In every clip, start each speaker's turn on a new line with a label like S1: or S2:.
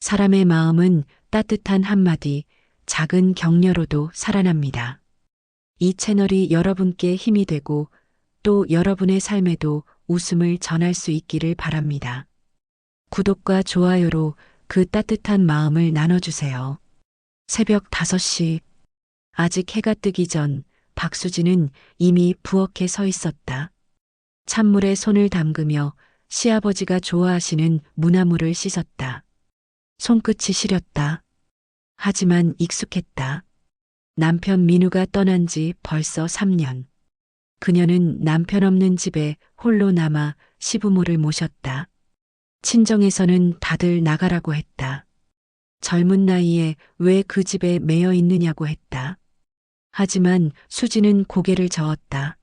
S1: 사람의 마음은 따뜻한 한마디, 작은 격려로도 살아납니다. 이 채널이 여러분께 힘이 되고 또 여러분의 삶에도 웃음을 전할 수 있기를 바랍니다. 구독과 좋아요로 그 따뜻한 마음을 나눠주세요. 새벽 5시. 아직 해가 뜨기 전 박수진은 이미 부엌에 서 있었다. 찬물에 손을 담그며 시아버지가 좋아하시는 무나물을 씻었다. 손끝이 시렸다. 하지만 익숙했다. 남편 민우가 떠난 지 벌써 3년. 그녀는 남편 없는 집에 홀로 남아 시부모를 모셨다. 친정에서는 다들 나가라고 했다. 젊은 나이에 왜 그 집에 매여 있느냐고 했다. 하지만 수지는 고개를 저었다.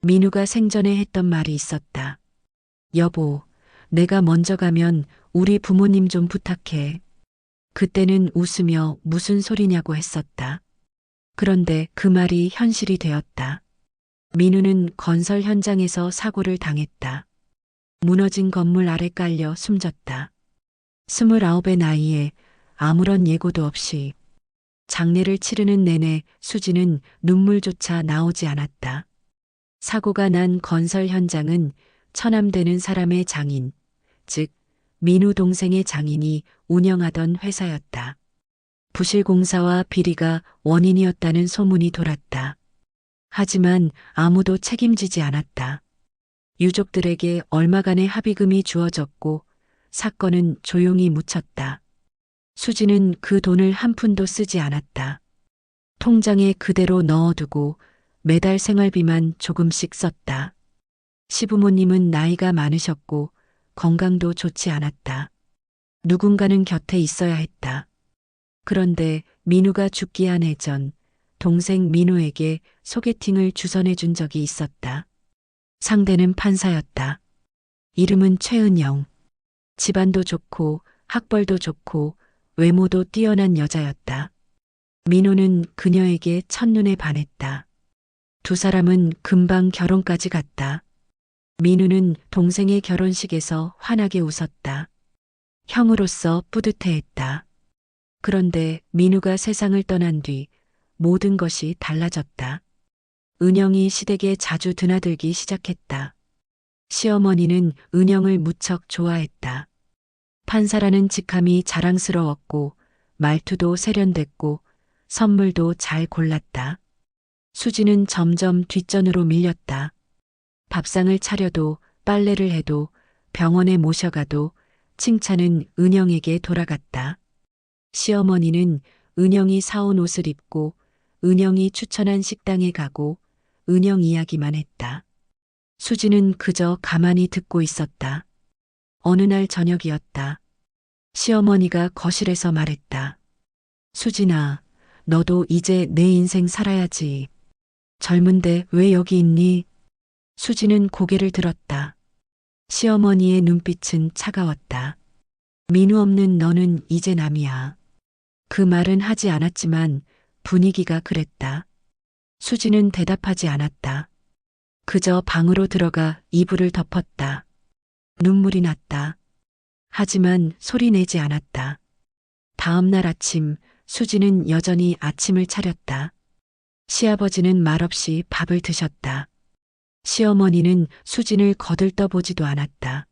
S1: 민우가 생전에 했던 말이 있었다. 여보, 내가 먼저 가면 우리 부모님 좀 부탁해. 그때는 웃으며 무슨 소리냐고 했었다. 그런데 그 말이 현실이 되었다. 민우는 건설 현장에서 사고를 당했다. 무너진 건물 아래 깔려 숨졌다. 29의 나이에 아무런 예고도 없이 장례를 치르는 내내 수지는 눈물조차 나오지 않았다. 사고가 난 건설 현장은 처남되는 사람의 장인, 즉 민우 동생의 장인이 운영하던 회사였다. 부실공사와 비리가 원인이었다는 소문이 돌았다. 하지만 아무도 책임지지 않았다. 유족들에게 얼마간의 합의금이 주어졌고 사건은 조용히 묻혔다. 수지는 그 돈을 한 푼도 쓰지 않았다. 통장에 그대로 넣어두고 매달 생활비만 조금씩 썼다. 시부모님은 나이가 많으셨고 건강도 좋지 않았다. 누군가는 곁에 있어야 했다. 그런데 민우가 죽기 한 해 전 동생 민우에게 소개팅을 주선해 준 적이 있었다. 상대는 판사였다. 이름은 최은영. 집안도 좋고 학벌도 좋고 외모도 뛰어난 여자였다. 민우는 그녀에게 첫눈에 반했다. 두 사람은 금방 결혼까지 갔다. 민우는 동생의 결혼식에서 환하게 웃었다. 형으로서 뿌듯해했다. 그런데 민우가 세상을 떠난 뒤 모든 것이 달라졌다. 은영이 시댁에 자주 드나들기 시작했다. 시어머니는 은영을 무척 좋아했다. 판사라는 직함이 자랑스러웠고 말투도 세련됐고 선물도 잘 골랐다. 수지는 점점 뒷전으로 밀렸다. 밥상을 차려도 빨래를 해도 병원에 모셔가도 칭찬은 은영에게 돌아갔다. 시어머니는 은영이 사온 옷을 입고 은영이 추천한 식당에 가고 은영 이야기만 했다. 수지는 그저 가만히 듣고 있었다. 어느 날 저녁이었다. 시어머니가 거실에서 말했다. 수진아, 너도 이제 내 인생 살아야지. 젊은데 왜 여기 있니? 수지는 고개를 들었다. 시어머니의 눈빛은 차가웠다. 민우 없는 너는 이제 남이야. 그 말은 하지 않았지만 분위기가 그랬다. 수지는 대답하지 않았다. 그저 방으로 들어가 이불을 덮었다. 눈물이 났다. 하지만 소리 내지 않았다. 다음 날 아침 수지는 여전히 아침을 차렸다. 시아버지는 말없이 밥을 드셨다. 시어머니는 수진을 거들떠보지도 않았다.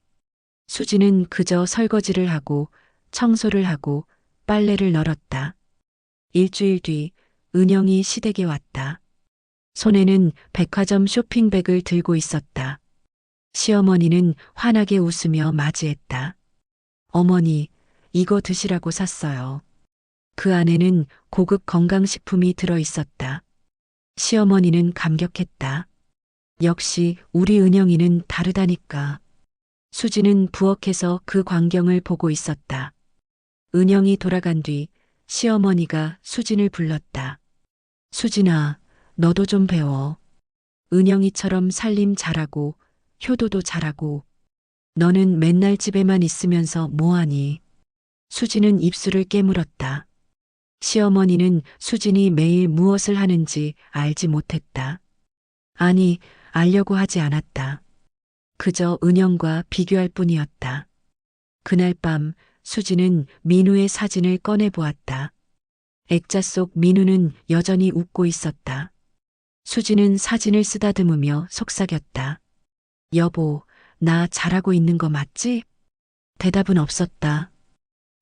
S1: 수지는 그저 설거지를 하고 청소를 하고 빨래를 널었다. 일주일 뒤 은영이 시댁에 왔다. 손에는 백화점 쇼핑백을 들고 있었다. 시어머니는 환하게 웃으며 맞이했다. 어머니, 이거 드시라고 샀어요. 그 안에는 고급 건강식품이 들어 있었다. 시어머니는 감격했다. 역시 우리 은영이는 다르다니까. 수지는 부엌에서 그 광경을 보고 있었다. 은영이 돌아간 뒤 시어머니가 수진을 불렀다. 수진아, 너도 좀 배워. 은영이처럼 살림 잘하고 효도도 잘하고 너는 맨날 집에만 있으면서 뭐하니? 수진은 입술을 깨물었다. 시어머니는 수진이 매일 무엇을 하는지 알지 못했다. 아니, 알려고 하지 않았다. 그저 은영과 비교할 뿐이었다. 그날 밤 수지는 민우의 사진을 꺼내 보았다. 액자 속 민우는 여전히 웃고 있었다. 수지는 사진을 쓰다듬으며 속삭였다. 여보, 나 잘하고 있는 거 맞지? 대답은 없었다.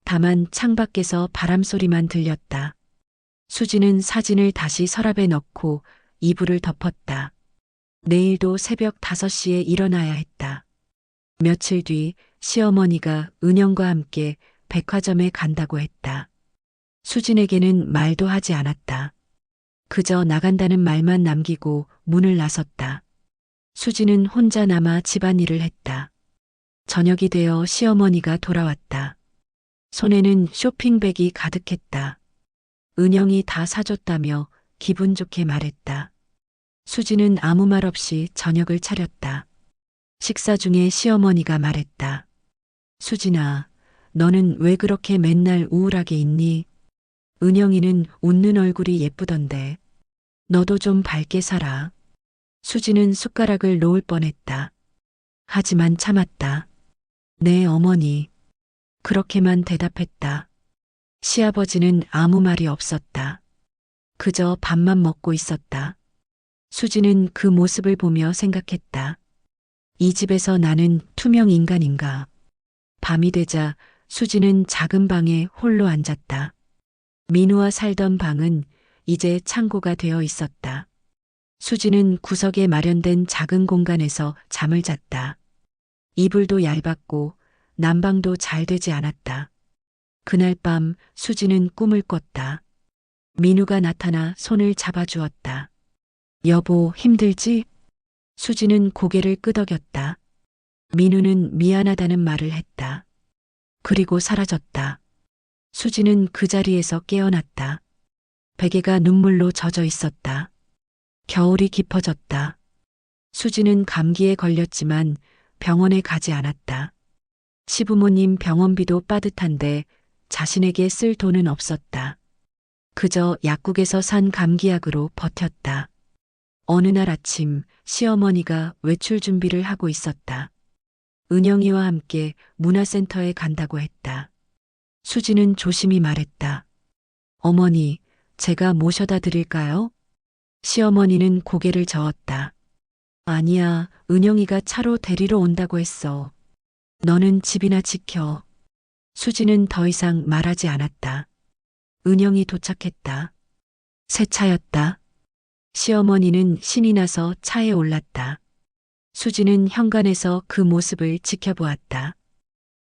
S1: 다만 창밖에서 바람 소리만 들렸다. 수지는 사진을 다시 서랍에 넣고 이불을 덮었다. 내일도 새벽 5시에 일어나야 했다. 며칠 뒤 시어머니가 은영과 함께 백화점에 간다고 했다. 수진에게는 말도 하지 않았다. 그저 나간다는 말만 남기고 문을 나섰다. 수지는 혼자 남아 집안일을 했다. 저녁이 되어 시어머니가 돌아왔다. 손에는 쇼핑백이 가득했다. 은영이 다 사줬다며 기분 좋게 말했다. 수지는 아무 말 없이 저녁을 차렸다. 식사 중에 시어머니가 말했다. 수진아, 너는 왜 그렇게 맨날 우울하게 있니? 은영이는 웃는 얼굴이 예쁘던데. 너도 좀 밝게 살아. 수지는 숟가락을 놓을 뻔했다. 하지만 참았다. 네, 어머니. 그렇게만 대답했다. 시아버지는 아무 말이 없었다. 그저 밥만 먹고 있었다. 수지는 그 모습을 보며 생각했다. 이 집에서 나는 투명 인간인가. 밤이 되자 수지는 작은 방에 홀로 앉았다. 민우와 살던 방은 이제 창고가 되어 있었다. 수지는 구석에 마련된 작은 공간에서 잠을 잤다. 이불도 얇았고 난방도 잘 되지 않았다. 그날 밤 수지는 꿈을 꿨다. 민우가 나타나 손을 잡아주었다. 여보, 힘들지? 수지는 고개를 끄덕였다. 민우는 미안하다는 말을 했다. 그리고 사라졌다. 수지는 그 자리에서 깨어났다. 베개가 눈물로 젖어 있었다. 겨울이 깊어졌다. 수지는 감기에 걸렸지만 병원에 가지 않았다. 시부모님 병원비도 빠듯한데 자신에게 쓸 돈은 없었다. 그저 약국에서 산 감기약으로 버텼다. 어느 날 아침 시어머니가 외출 준비를 하고 있었다. 은영이와 함께 문화센터에 간다고 했다. 수지는 조심히 말했다. 어머니, 제가 모셔다 드릴까요? 시어머니는 고개를 저었다. 아니야, 은영이가 차로 데리러 온다고 했어. 너는 집이나 지켜. 수지는 더 이상 말하지 않았다. 은영이 도착했다. 새 차였다. 시어머니는 신이 나서 차에 올랐다. 수지는 현관에서 그 모습을 지켜보았다.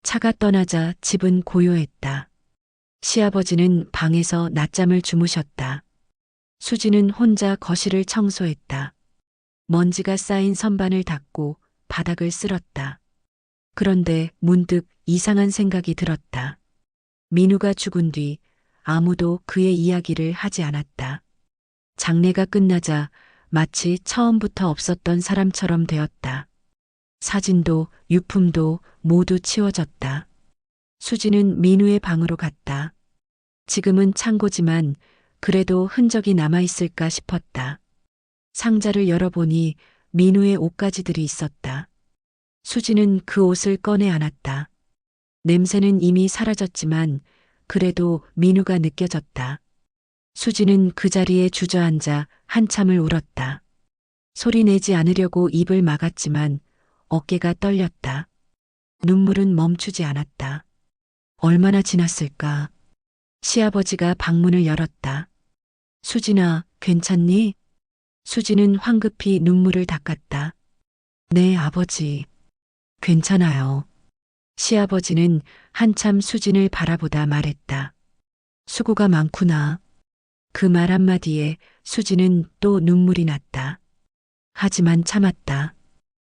S1: 차가 떠나자 집은 고요했다. 시아버지는 방에서 낮잠을 주무셨다. 수지는 혼자 거실을 청소했다. 먼지가 쌓인 선반을 닦고 바닥을 쓸었다. 그런데 문득 이상한 생각이 들었다. 민우가 죽은 뒤 아무도 그의 이야기를 하지 않았다. 장례가 끝나자 마치 처음부터 없었던 사람처럼 되었다. 사진도 유품도 모두 치워졌다. 수지는 민우의 방으로 갔다. 지금은 창고지만 그래도 흔적이 남아있을까 싶었다. 상자를 열어보니 민우의 옷가지들이 있었다. 수지는 그 옷을 꺼내 안았다. 냄새는 이미 사라졌지만 그래도 민우가 느껴졌다. 수지는 그 자리에 주저앉아 한참을 울었다. 소리 내지 않으려고 입을 막았지만 어깨가 떨렸다. 눈물은 멈추지 않았다. 얼마나 지났을까? 시아버지가 방문을 열었다. 수진아, 괜찮니? 수지는 황급히 눈물을 닦았다. 네, 아버지. 괜찮아요. 시아버지는 한참 수진을 바라보다 말했다. 수고가 많구나. 그 말 한마디에 수지는 또 눈물이 났다. 하지만 참았다.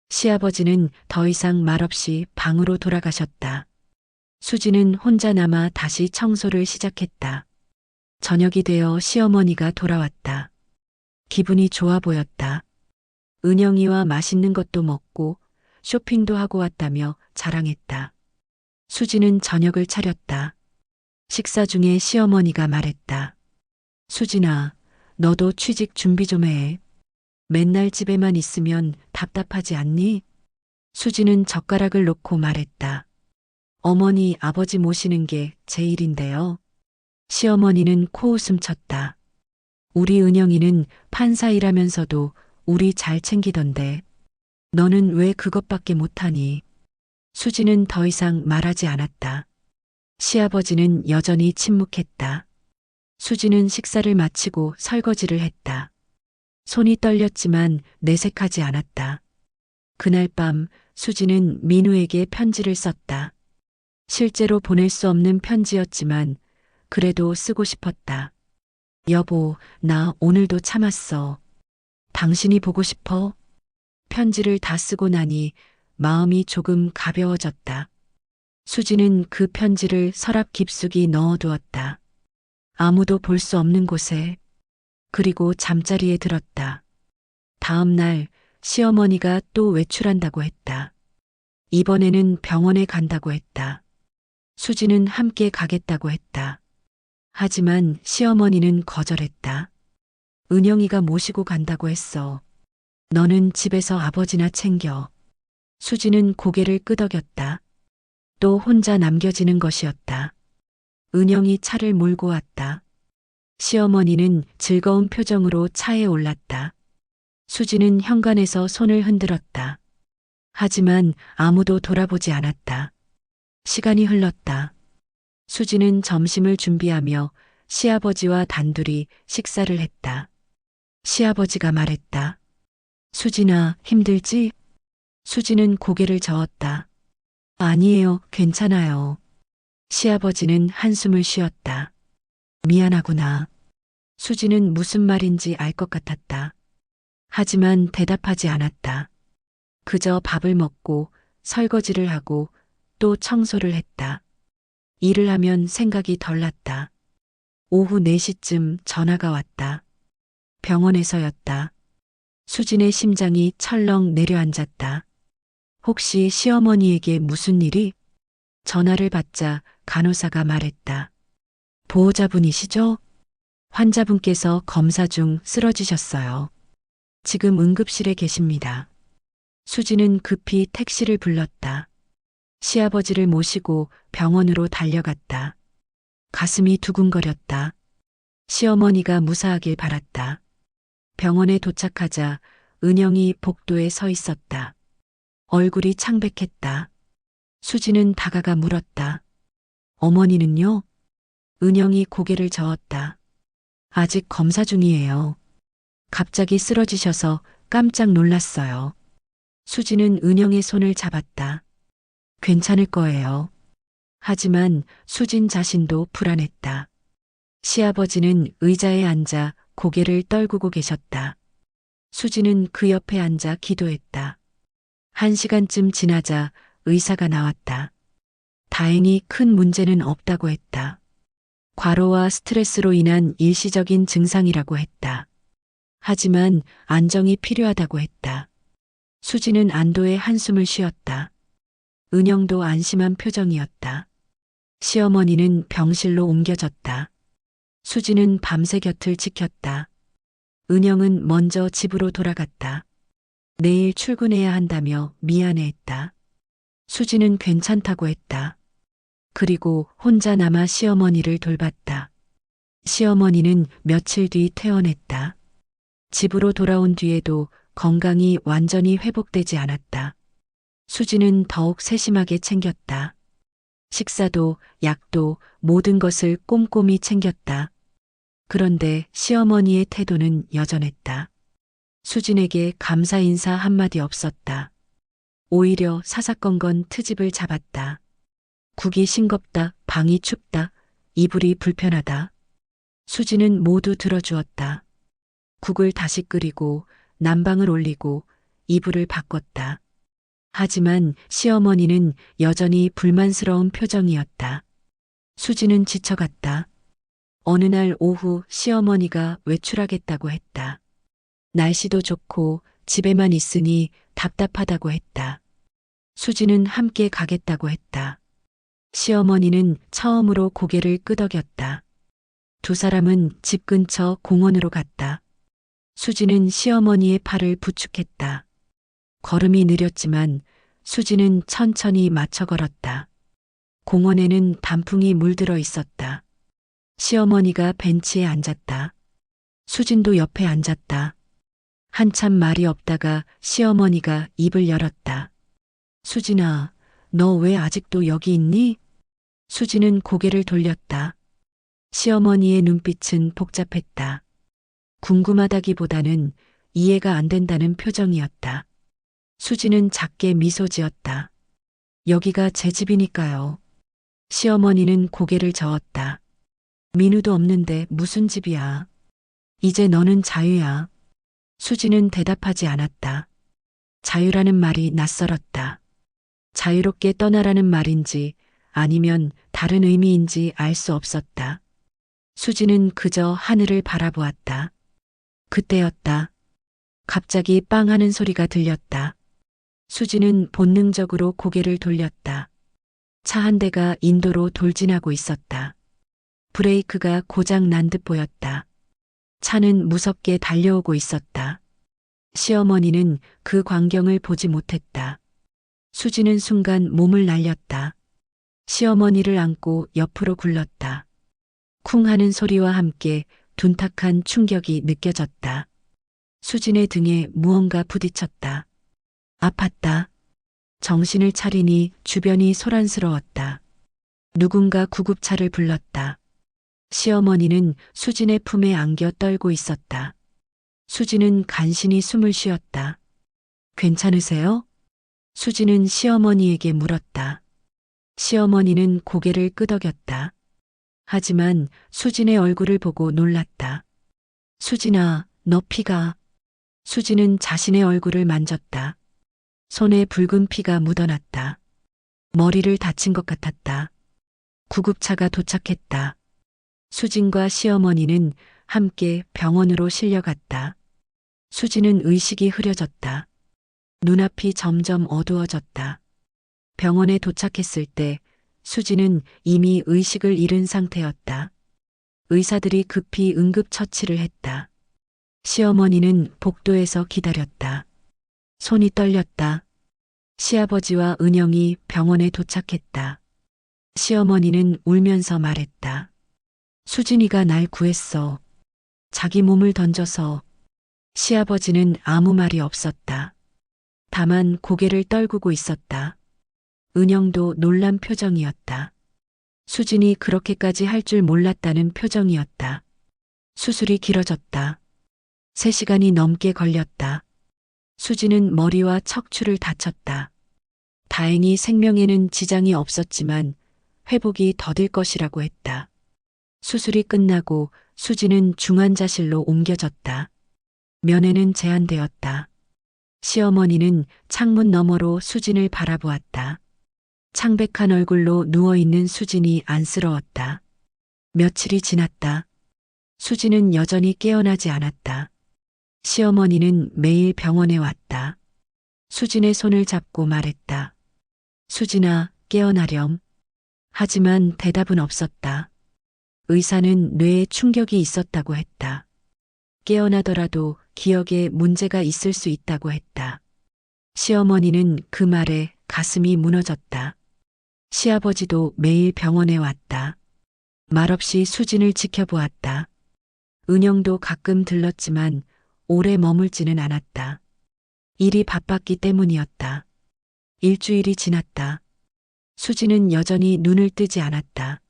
S1: 시아버지는 더 이상 말없이 방으로 돌아가셨다. 수지는 혼자 남아 다시 청소를 시작했다. 저녁이 되어 시어머니가 돌아왔다. 기분이 좋아 보였다. 은영이와 맛있는 것도 먹고 쇼핑도 하고 왔다며 자랑했다. 수지는 저녁을 차렸다. 식사 중에 시어머니가 말했다. 수진아, 너도 취직 준비 좀 해. 맨날 집에만 있으면 답답하지 않니? 수지는 젓가락을 놓고 말했다. 어머니, 아버지 모시는 게 제 일인데요. 시어머니는 코웃음 쳤다. 우리 은영이는 판사 일하면서도 우리 잘 챙기던데 너는 왜 그것밖에 못하니? 수지는 더 이상 말하지 않았다. 시아버지는 여전히 침묵했다. 수지는 식사를 마치고 설거지를 했다. 손이 떨렸지만 내색하지 않았다. 그날 밤 수지는 민우에게 편지를 썼다. 실제로 보낼 수 없는 편지였지만 그래도 쓰고 싶었다. 여보, 나 오늘도 참았어. 당신이 보고 싶어? 편지를 다 쓰고 나니 마음이 조금 가벼워졌다. 수지는 그 편지를 서랍 깊숙이 넣어두었다. 아무도 볼 수 없는 곳에. 그리고 잠자리에 들었다. 다음 날 시어머니가 또 외출한다고 했다. 이번에는 병원에 간다고 했다. 수지는 함께 가겠다고 했다. 하지만 시어머니는 거절했다. 은영이가 모시고 간다고 했어. 너는 집에서 아버지나 챙겨. 수지는 고개를 끄덕였다. 또 혼자 남겨지는 것이었다. 은영이 차를 몰고 왔다. 시어머니는 즐거운 표정으로 차에 올랐다. 수지는 현관에서 손을 흔들었다. 하지만 아무도 돌아보지 않았다. 시간이 흘렀다. 수지는 점심을 준비하며 시아버지와 단둘이 식사를 했다. 시아버지가 말했다. 수진아, 힘들지? 수지는 고개를 저었다. 아니에요, 괜찮아요. 시아버지는 한숨을 쉬었다. 미안하구나. 수지는 무슨 말인지 알 것 같았다. 하지만 대답하지 않았다. 그저 밥을 먹고 설거지를 하고 또 청소를 했다. 일을 하면 생각이 덜 났다. 오후 4시쯤 전화가 왔다. 병원에서였다. 수진의 심장이 철렁 내려앉았다. 혹시 시어머니에게 무슨 일이? 전화를 받자 간호사가 말했다. 보호자분이시죠? 환자분께서 검사 중 쓰러지셨어요. 지금 응급실에 계십니다. 수지는 급히 택시를 불렀다. 시아버지를 모시고 병원으로 달려갔다. 가슴이 두근거렸다. 시어머니가 무사하길 바랐다. 병원에 도착하자 은영이 복도에 서 있었다. 얼굴이 창백했다. 수지는 다가가 물었다. 어머니는요? 은영이 고개를 저었다. 아직 검사 중이에요. 갑자기 쓰러지셔서 깜짝 놀랐어요. 수지는 은영의 손을 잡았다. 괜찮을 거예요. 하지만 수진 자신도 불안했다. 시아버지는 의자에 앉아 고개를 떨구고 계셨다. 수지는 그 옆에 앉아 기도했다. 1시간쯤 지나자 의사가 나왔다. 다행히 큰 문제는 없다고 했다. 과로와 스트레스로 인한 일시적인 증상이라고 했다. 하지만 안정이 필요하다고 했다. 수지는 안도의 한숨을 쉬었다. 은영도 안심한 표정이었다. 시어머니는 병실로 옮겨졌다. 수지는 밤새 곁을 지켰다. 은영은 먼저 집으로 돌아갔다. 내일 출근해야 한다며 미안해했다. 수지는 괜찮다고 했다. 그리고 혼자 남아 시어머니를 돌봤다. 시어머니는 며칠 뒤 퇴원했다. 집으로 돌아온 뒤에도 건강이 완전히 회복되지 않았다. 수지는 더욱 세심하게 챙겼다. 식사도 약도 모든 것을 꼼꼼히 챙겼다. 그런데 시어머니의 태도는 여전했다. 수진에게 감사 인사 한마디 없었다. 오히려 사사건건 트집을 잡았다. 국이 싱겁다, 방이 춥다, 이불이 불편하다. 수지는 모두 들어주었다. 국을 다시 끓이고 난방을 올리고 이불을 바꿨다. 하지만 시어머니는 여전히 불만스러운 표정이었다. 수지는 지쳐갔다. 어느 날 오후 시어머니가 외출하겠다고 했다. 날씨도 좋고 집에만 있으니 답답하다고 했다. 수지는 함께 가겠다고 했다. 시어머니는 처음으로 고개를 끄덕였다. 두 사람은 집 근처 공원으로 갔다. 수지는 시어머니의 팔을 부축했다. 걸음이 느렸지만 수지는 천천히 맞춰 걸었다. 공원에는 단풍이 물들어 있었다. 시어머니가 벤치에 앉았다. 수진도 옆에 앉았다. 한참 말이 없다가 시어머니가 입을 열었다. 수진아, 너 왜 아직도 여기 있니? 수진은 고개를 돌렸다. 시어머니의 눈빛은 복잡했다. 궁금하다기보다는 이해가 안 된다는 표정이었다. 수진은 작게 미소 지었다. 여기가 제 집이니까요. 시어머니는 고개를 저었다. 민우도 없는데 무슨 집이야. 이제 너는 자유야. 수진은 대답하지 않았다. 자유라는 말이 낯설었다. 자유롭게 떠나라는 말인지 아니면 다른 의미인지 알 수 없었다. 수진은 그저 하늘을 바라보았다. 그때였다. 갑자기 빵 하는 소리가 들렸다. 수진은 본능적으로 고개를 돌렸다. 차 한 대가 인도로 돌진하고 있었다. 브레이크가 고장 난 듯 보였다. 차는 무섭게 달려오고 있었다. 시어머니는 그 광경을 보지 못했다. 수진은 순간 몸을 날렸다. 시어머니를 안고 옆으로 굴렀다. 쿵 하는 소리와 함께 둔탁한 충격이 느껴졌다. 수진의 등에 무언가 부딪혔다. 아팠다. 정신을 차리니 주변이 소란스러웠다. 누군가 구급차를 불렀다. 시어머니는 수진의 품에 안겨 떨고 있었다. 수진은 간신히 숨을 쉬었다. 괜찮으세요? 수진은 시어머니에게 물었다. 시어머니는 고개를 끄덕였다. 하지만 수진의 얼굴을 보고 놀랐다. 수진아, 너 피가. 수진은 자신의 얼굴을 만졌다. 손에 붉은 피가 묻어났다. 머리를 다친 것 같았다. 구급차가 도착했다. 수진과 시어머니는 함께 병원으로 실려갔다. 수진은 의식이 흐려졌다. 눈앞이 점점 어두워졌다. 병원에 도착했을 때 수진은 이미 의식을 잃은 상태였다. 의사들이 급히 응급처치를 했다. 시어머니는 복도에서 기다렸다. 손이 떨렸다. 시아버지와 은영이 병원에 도착했다. 시어머니는 울면서 말했다. 수진이가 날 구했어. 자기 몸을 던져서. 시아버지는 아무 말이 없었다. 다만 고개를 떨구고 있었다. 은영도 놀란 표정이었다. 수진이 그렇게까지 할 줄 몰랐다는 표정이었다. 수술이 길어졌다. 3시간이 넘게 걸렸다. 수진은 머리와 척추를 다쳤다. 다행히 생명에는 지장이 없었지만 회복이 더딜 것이라고 했다. 수술이 끝나고 수진은 중환자실로 옮겨졌다. 면회는 제한되었다. 시어머니는 창문 너머로 수진을 바라보았다. 창백한 얼굴로 누워있는 수진이 안쓰러웠다. 며칠이 지났다. 수진은 여전히 깨어나지 않았다. 시어머니는 매일 병원에 왔다. 수진의 손을 잡고 말했다. 수진아, 깨어나렴. 하지만 대답은 없었다. 의사는 뇌에 충격이 있었다고 했다. 깨어나더라도 기억에 문제가 있을 수 있다고 했다. 시어머니는 그 말에 가슴이 무너졌다. 시아버지도 매일 병원에 왔다. 말없이 수진을 지켜보았다. 은영도 가끔 들렀지만 오래 머물지는 않았다. 일이 바빴기 때문이었다. 일주일이 지났다. 수진은 여전히 눈을 뜨지 않았다.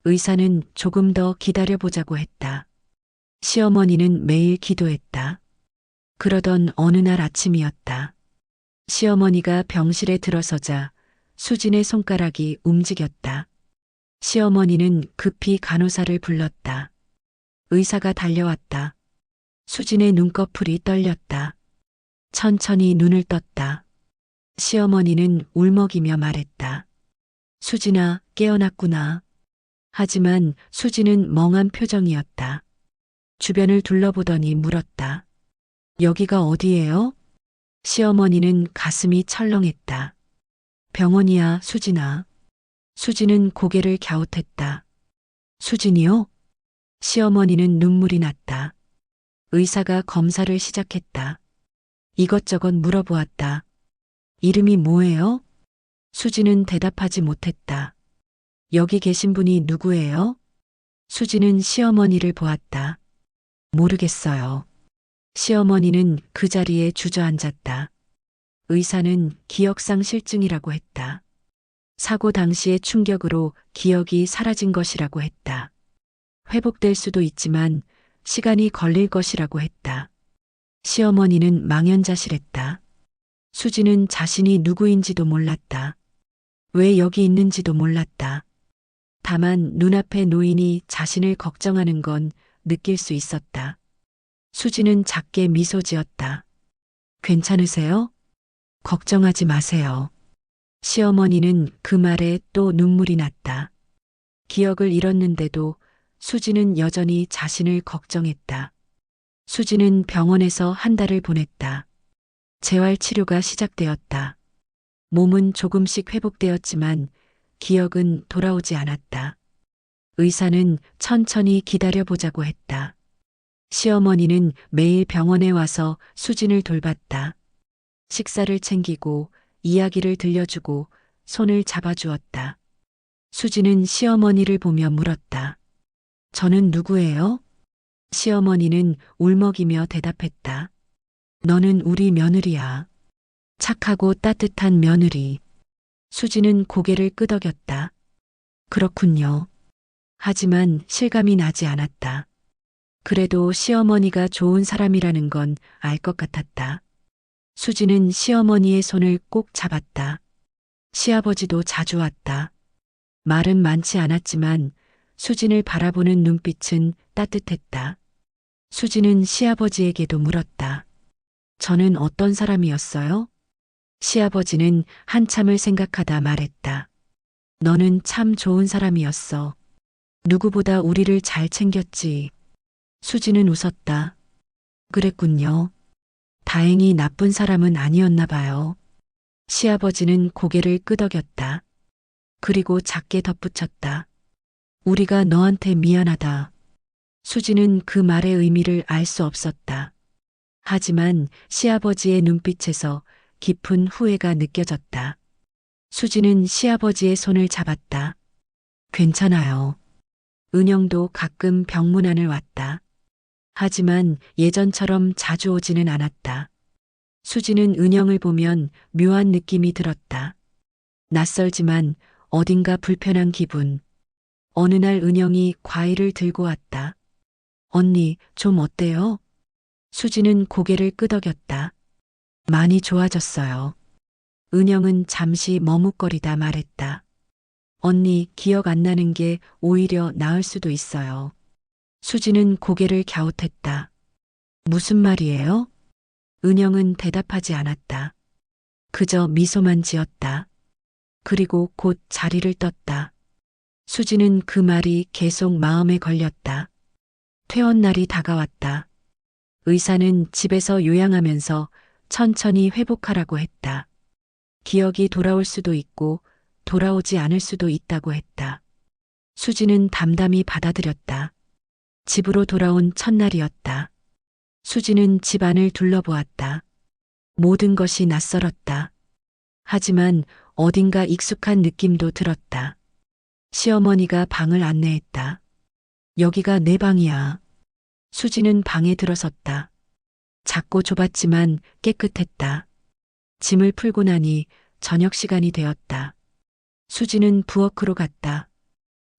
S1: 의사는 조금 더 기다려보자고 했다. 시어머니는 매일 기도했다. 그러던 어느 날 아침이었다. 시어머니가 병실에 들어서자 수진의 손가락이 움직였다. 시어머니는 급히 간호사를 불렀다. 의사가 달려왔다. 수진의 눈꺼풀이 떨렸다. 천천히 눈을 떴다. 시어머니는 울먹이며 말했다. 수진아, 깨어났구나. 하지만 수진은 멍한 표정이었다. 주변을 둘러보더니 물었다. 여기가 어디예요? 시어머니는 가슴이 철렁했다. 병원이야, 수진아. 수진은 고개를 갸웃했다. 수진이요? 시어머니는 눈물이 났다. 의사가 검사를 시작했다. 이것저것 물어보았다. 이름이 뭐예요? 수진은 대답하지 못했다. 여기 계신 분이 누구예요? 수지는 시어머니를 보았다. 모르겠어요. 시어머니는 그 자리에 주저앉았다. 의사는 기억상 실증이라고 했다. 사고 당시의 충격으로 기억이 사라진 것이라고 했다. 회복될 수도 있지만 시간이 걸릴 것이라고 했다. 시어머니는 망연자실했다. 수지는 자신이 누구인지도 몰랐다. 왜 여기 있는지도 몰랐다. 다만 눈앞에 노인이 자신을 걱정하는 건 느낄 수 있었다. 수지는 작게 미소 지었다. 괜찮으세요? 걱정하지 마세요. 시어머니는 그 말에 또 눈물이 났다. 기억을 잃었는데도 수지는 여전히 자신을 걱정했다. 수지는 병원에서 한 달을 보냈다. 재활 치료가 시작되었다. 몸은 조금씩 회복되었지만 기억은 돌아오지 않았다. 의사는 천천히 기다려보자고 했다. 시어머니는 매일 병원에 와서 수진을 돌봤다. 식사를 챙기고 이야기를 들려주고 손을 잡아주었다. 수진은 시어머니를 보며 물었다. 저는 누구예요? 시어머니는 울먹이며 대답했다. 너는 우리 며느리야. 착하고 따뜻한 며느리. 수지는 고개를 끄덕였다. 그렇군요. 하지만 실감이 나지 않았다. 그래도 시어머니가 좋은 사람이라는 건 알 것 같았다. 수지는 시어머니의 손을 꼭 잡았다. 시아버지도 자주 왔다. 말은 많지 않았지만 수진을 바라보는 눈빛은 따뜻했다. 수지는 시아버지에게도 물었다. 저는 어떤 사람이었어요? 시아버지는 한참을 생각하다 말했다. 너는 참 좋은 사람이었어. 누구보다 우리를 잘 챙겼지. 수지는 웃었다. 그랬군요. 다행히 나쁜 사람은 아니었나 봐요. 시아버지는 고개를 끄덕였다. 그리고 작게 덧붙였다. 우리가 너한테 미안하다. 수지는 그 말의 의미를 알 수 없었다. 하지만 시아버지의 눈빛에서 깊은 후회가 느껴졌다. 수지는 시아버지의 손을 잡았다. 괜찮아요. 은영도 가끔 병문안을 왔다. 하지만 예전처럼 자주 오지는 않았다. 수지는 은영을 보면 묘한 느낌이 들었다. 낯설지만 어딘가 불편한 기분. 어느 날 은영이 과일을 들고 왔다. 언니, 좀 어때요? 수지는 고개를 끄덕였다. 많이 좋아졌어요. 은영은 잠시 머뭇거리다 말했다. 언니, 기억 안 나는 게 오히려 나을 수도 있어요. 수지는 고개를 갸웃했다. 무슨 말이에요? 은영은 대답하지 않았다. 그저 미소만 지었다. 그리고 곧 자리를 떴다. 수지는 그 말이 계속 마음에 걸렸다. 퇴원날이 다가왔다. 의사는 집에서 요양하면서 천천히 회복하라고 했다. 기억이 돌아올 수도 있고 돌아오지 않을 수도 있다고 했다. 수지는 담담히 받아들였다. 집으로 돌아온 첫날이었다. 수지는 집안을 둘러보았다. 모든 것이 낯설었다. 하지만 어딘가 익숙한 느낌도 들었다. 시어머니가 방을 안내했다. 여기가 내 방이야. 수지는 방에 들어섰다. 작고 좁았지만 깨끗했다. 짐을 풀고 나니 저녁 시간이 되었다. 수지는 부엌으로 갔다.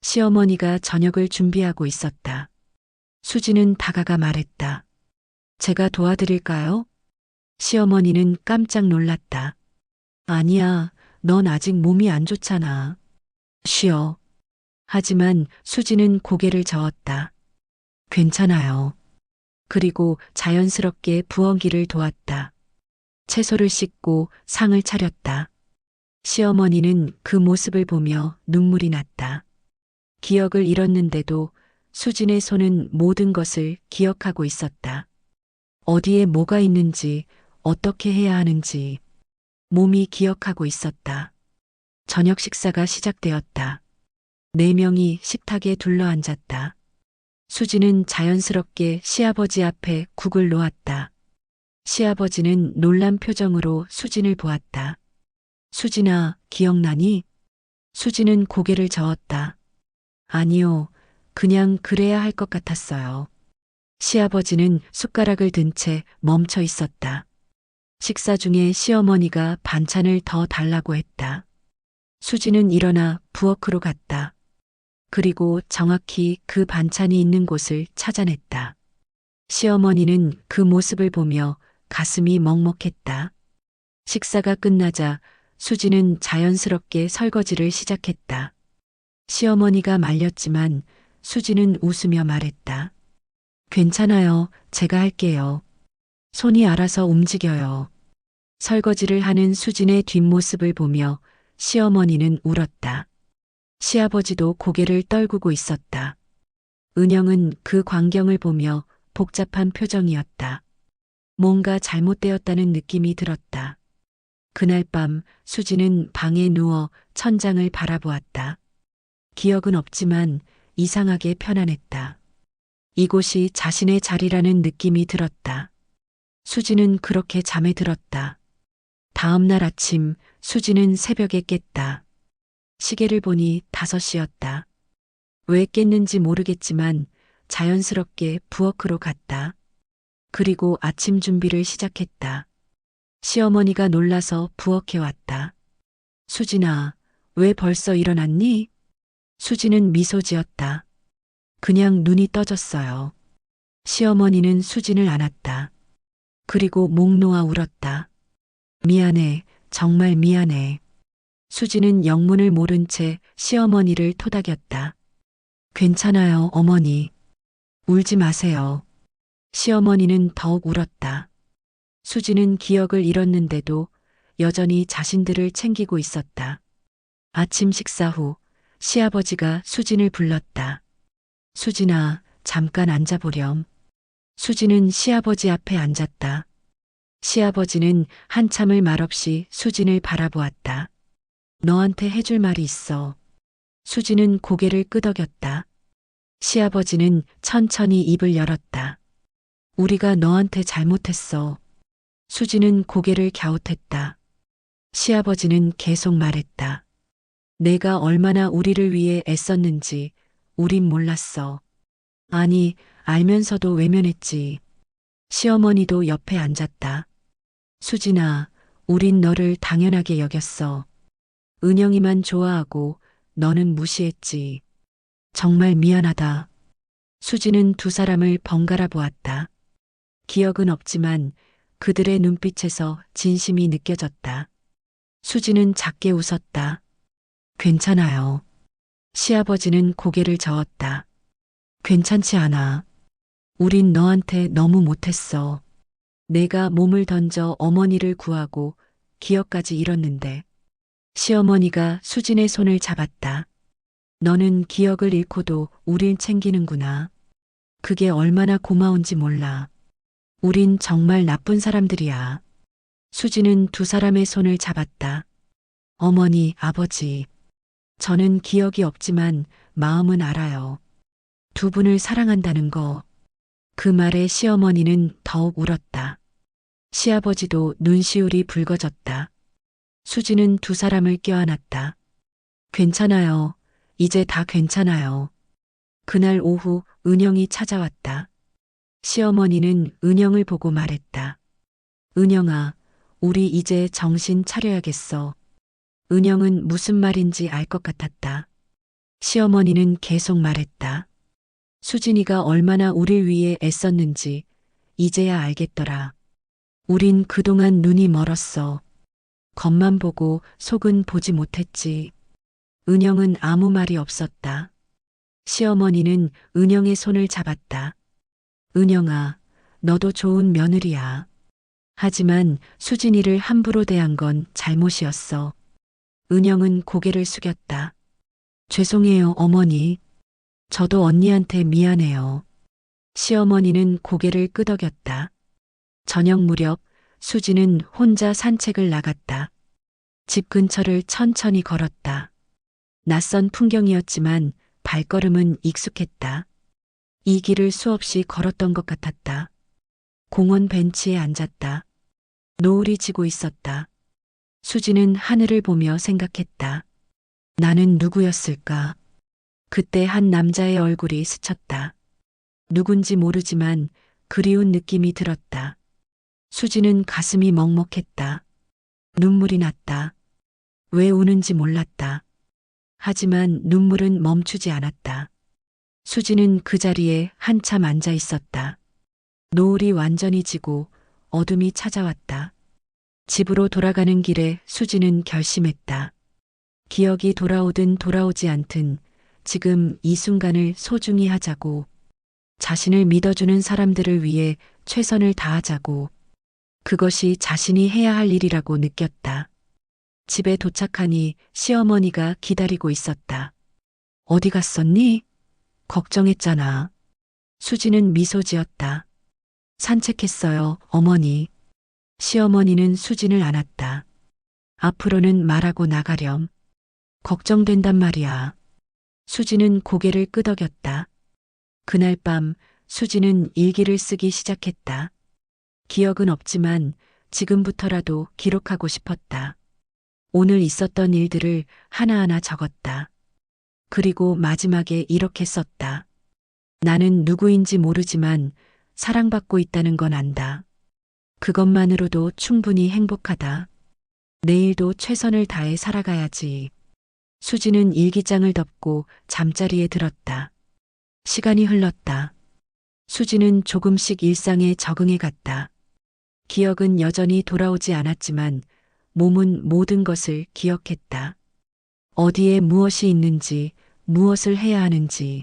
S1: 시어머니가 저녁을 준비하고 있었다. 수지는 다가가 말했다. 제가 도와드릴까요? 시어머니는 깜짝 놀랐다. 아니야, 넌 아직 몸이 안 좋잖아. 쉬어. 하지만 수지는 고개를 저었다. 괜찮아요. 그리고 자연스럽게 부엌일을 도왔다. 채소를 씻고 상을 차렸다. 시어머니는 그 모습을 보며 눈물이 났다. 기억을 잃었는데도 수진의 손은 모든 것을 기억하고 있었다. 어디에 뭐가 있는지, 어떻게 해야 하는지 몸이 기억하고 있었다. 저녁 식사가 시작되었다. 4명이 식탁에 둘러앉았다. 수지는 자연스럽게 시아버지 앞에 국을 놓았다. 시아버지는 놀란 표정으로 수진을 보았다. 수진아, 기억나니? 수지는 고개를 저었다. 아니요, 그냥 그래야 할 것 같았어요. 시아버지는 숟가락을 든 채 멈춰 있었다. 식사 중에 시어머니가 반찬을 더 달라고 했다. 수지는 일어나 부엌으로 갔다. 그리고 정확히 그 반찬이 있는 곳을 찾아냈다. 시어머니는 그 모습을 보며 가슴이 먹먹했다. 식사가 끝나자 수지는 자연스럽게 설거지를 시작했다. 시어머니가 말렸지만 수지는 웃으며 말했다. 괜찮아요. 제가 할게요. 손이 알아서 움직여요. 설거지를 하는 수진의 뒷모습을 보며 시어머니는 울었다. 시아버지도 고개를 떨구고 있었다. 은영은 그 광경을 보며 복잡한 표정이었다. 뭔가 잘못되었다는 느낌이 들었다. 그날 밤 수지는 방에 누워 천장을 바라보았다. 기억은 없지만 이상하게 편안했다. 이곳이 자신의 자리라는 느낌이 들었다. 수지는 그렇게 잠에 들었다. 다음 날 아침 수지는 새벽에 깼다. 시계를 보니 5시였다. 왜 깼는지 모르겠지만 자연스럽게 부엌으로 갔다. 그리고 아침 준비를 시작했다. 시어머니가 놀라서 부엌에 왔다. 수진아, 왜 벌써 일어났니? 수진은 미소 지었다. 그냥 눈이 떠졌어요. 시어머니는 수진을 안았다. 그리고 목 놓아 울었다. 미안해, 정말 미안해. 수진은 영문을 모른 채 시어머니를 토닥였다. 괜찮아요, 어머니. 울지 마세요. 시어머니는 더욱 울었다. 수지는 기억을 잃었는데도 여전히 자신들을 챙기고 있었다. 아침 식사 후 시아버지가 수진을 불렀다. 수진아, 잠깐 앉아보렴. 수진은 시아버지 앞에 앉았다. 시아버지는 한참을 말없이 수진을 바라보았다. 너한테 해줄 말이 있어. 수진은 고개를 끄덕였다. 시아버지는 천천히 입을 열었다. 우리가 너한테 잘못했어. 수지는 고개를 갸웃했다. 시아버지는 계속 말했다. 내가 얼마나 우리를 위해 애썼는지 우린 몰랐어. 아니, 알면서도 외면했지. 시어머니도 옆에 앉았다. 수진아, 우린 너를 당연하게 여겼어. 은영이만 좋아하고 너는 무시했지. 정말 미안하다. 수지는 두 사람을 번갈아 보았다. 기억은 없지만 그들의 눈빛에서 진심이 느껴졌다. 수지는 작게 웃었다. 괜찮아요. 시아버지는 고개를 저었다. 괜찮지 않아. 우린 너한테 너무 못했어. 내가 몸을 던져 어머니를 구하고 기억까지 잃었는데. 시어머니가 수진의 손을 잡았다. 너는 기억을 잃고도 우릴 챙기는구나. 그게 얼마나 고마운지 몰라. 우린 정말 나쁜 사람들이야. 수지는 두 사람의 손을 잡았다. 어머니, 아버지. 저는 기억이 없지만 마음은 알아요. 두 분을 사랑한다는 거. 그 말에 시어머니는 더욱 울었다. 시아버지도 눈시울이 붉어졌다. 수지는 두 사람을 껴안았다. 괜찮아요. 이제 다 괜찮아요. 그날 오후 은영이 찾아왔다. 시어머니는 은영을 보고 말했다. 은영아, 우리 이제 정신 차려야겠어. 은영은 무슨 말인지 알 것 같았다. 시어머니는 계속 말했다. 수진이가 얼마나 우릴 위해 애썼는지 이제야 알겠더라. 우린 그동안 눈이 멀었어. 겉만 보고 속은 보지 못했지. 은영은 아무 말이 없었다. 시어머니는 은영의 손을 잡았다. 은영아, 너도 좋은 며느리야. 하지만 수진이를 함부로 대한 건 잘못이었어. 은영은 고개를 숙였다. 죄송해요, 어머니. 저도 언니한테 미안해요. 시어머니는 고개를 끄덕였다. 저녁 무렵 수지는 혼자 산책을 나갔다. 집 근처를 천천히 걸었다. 낯선 풍경이었지만 발걸음은 익숙했다. 이 길을 수없이 걸었던 것 같았다. 공원 벤치에 앉았다. 노을이 지고 있었다. 수지는 하늘을 보며 생각했다. 나는 누구였을까? 그때 한 남자의 얼굴이 스쳤다. 누군지 모르지만 그리운 느낌이 들었다. 수지는 가슴이 먹먹했다. 눈물이 났다. 왜 우는지 몰랐다. 하지만 눈물은 멈추지 않았다. 수지는 그 자리에 한참 앉아 있었다. 노을이 완전히 지고 어둠이 찾아왔다. 집으로 돌아가는 길에 수지는 결심했다. 기억이 돌아오든 돌아오지 않든 지금 이 순간을 소중히 하자고, 자신을 믿어주는 사람들을 위해 최선을 다하자고, 그것이 자신이 해야 할 일이라고 느꼈다. 집에 도착하니 시어머니가 기다리고 있었다. 어디 갔었니? 걱정했잖아. 수지는 미소 지었다. 산책했어요, 어머니. 시어머니는 수진을 안았다. 앞으로는 말하고 나가렴. 걱정된단 말이야. 수지는 고개를 끄덕였다. 그날 밤 수지는 일기를 쓰기 시작했다. 기억은 없지만 지금부터라도 기록하고 싶었다. 오늘 있었던 일들을 하나하나 적었다. 그리고 마지막에 이렇게 썼다. 나는 누구인지 모르지만 사랑받고 있다는 건 안다. 그것만으로도 충분히 행복하다. 내일도 최선을 다해 살아가야지. 수지는 일기장을 덮고 잠자리에 들었다. 시간이 흘렀다. 수지는 조금씩 일상에 적응해 갔다. 기억은 여전히 돌아오지 않았지만 몸은 모든 것을 기억했다. 어디에 무엇이 있는지, 무엇을 해야 하는지.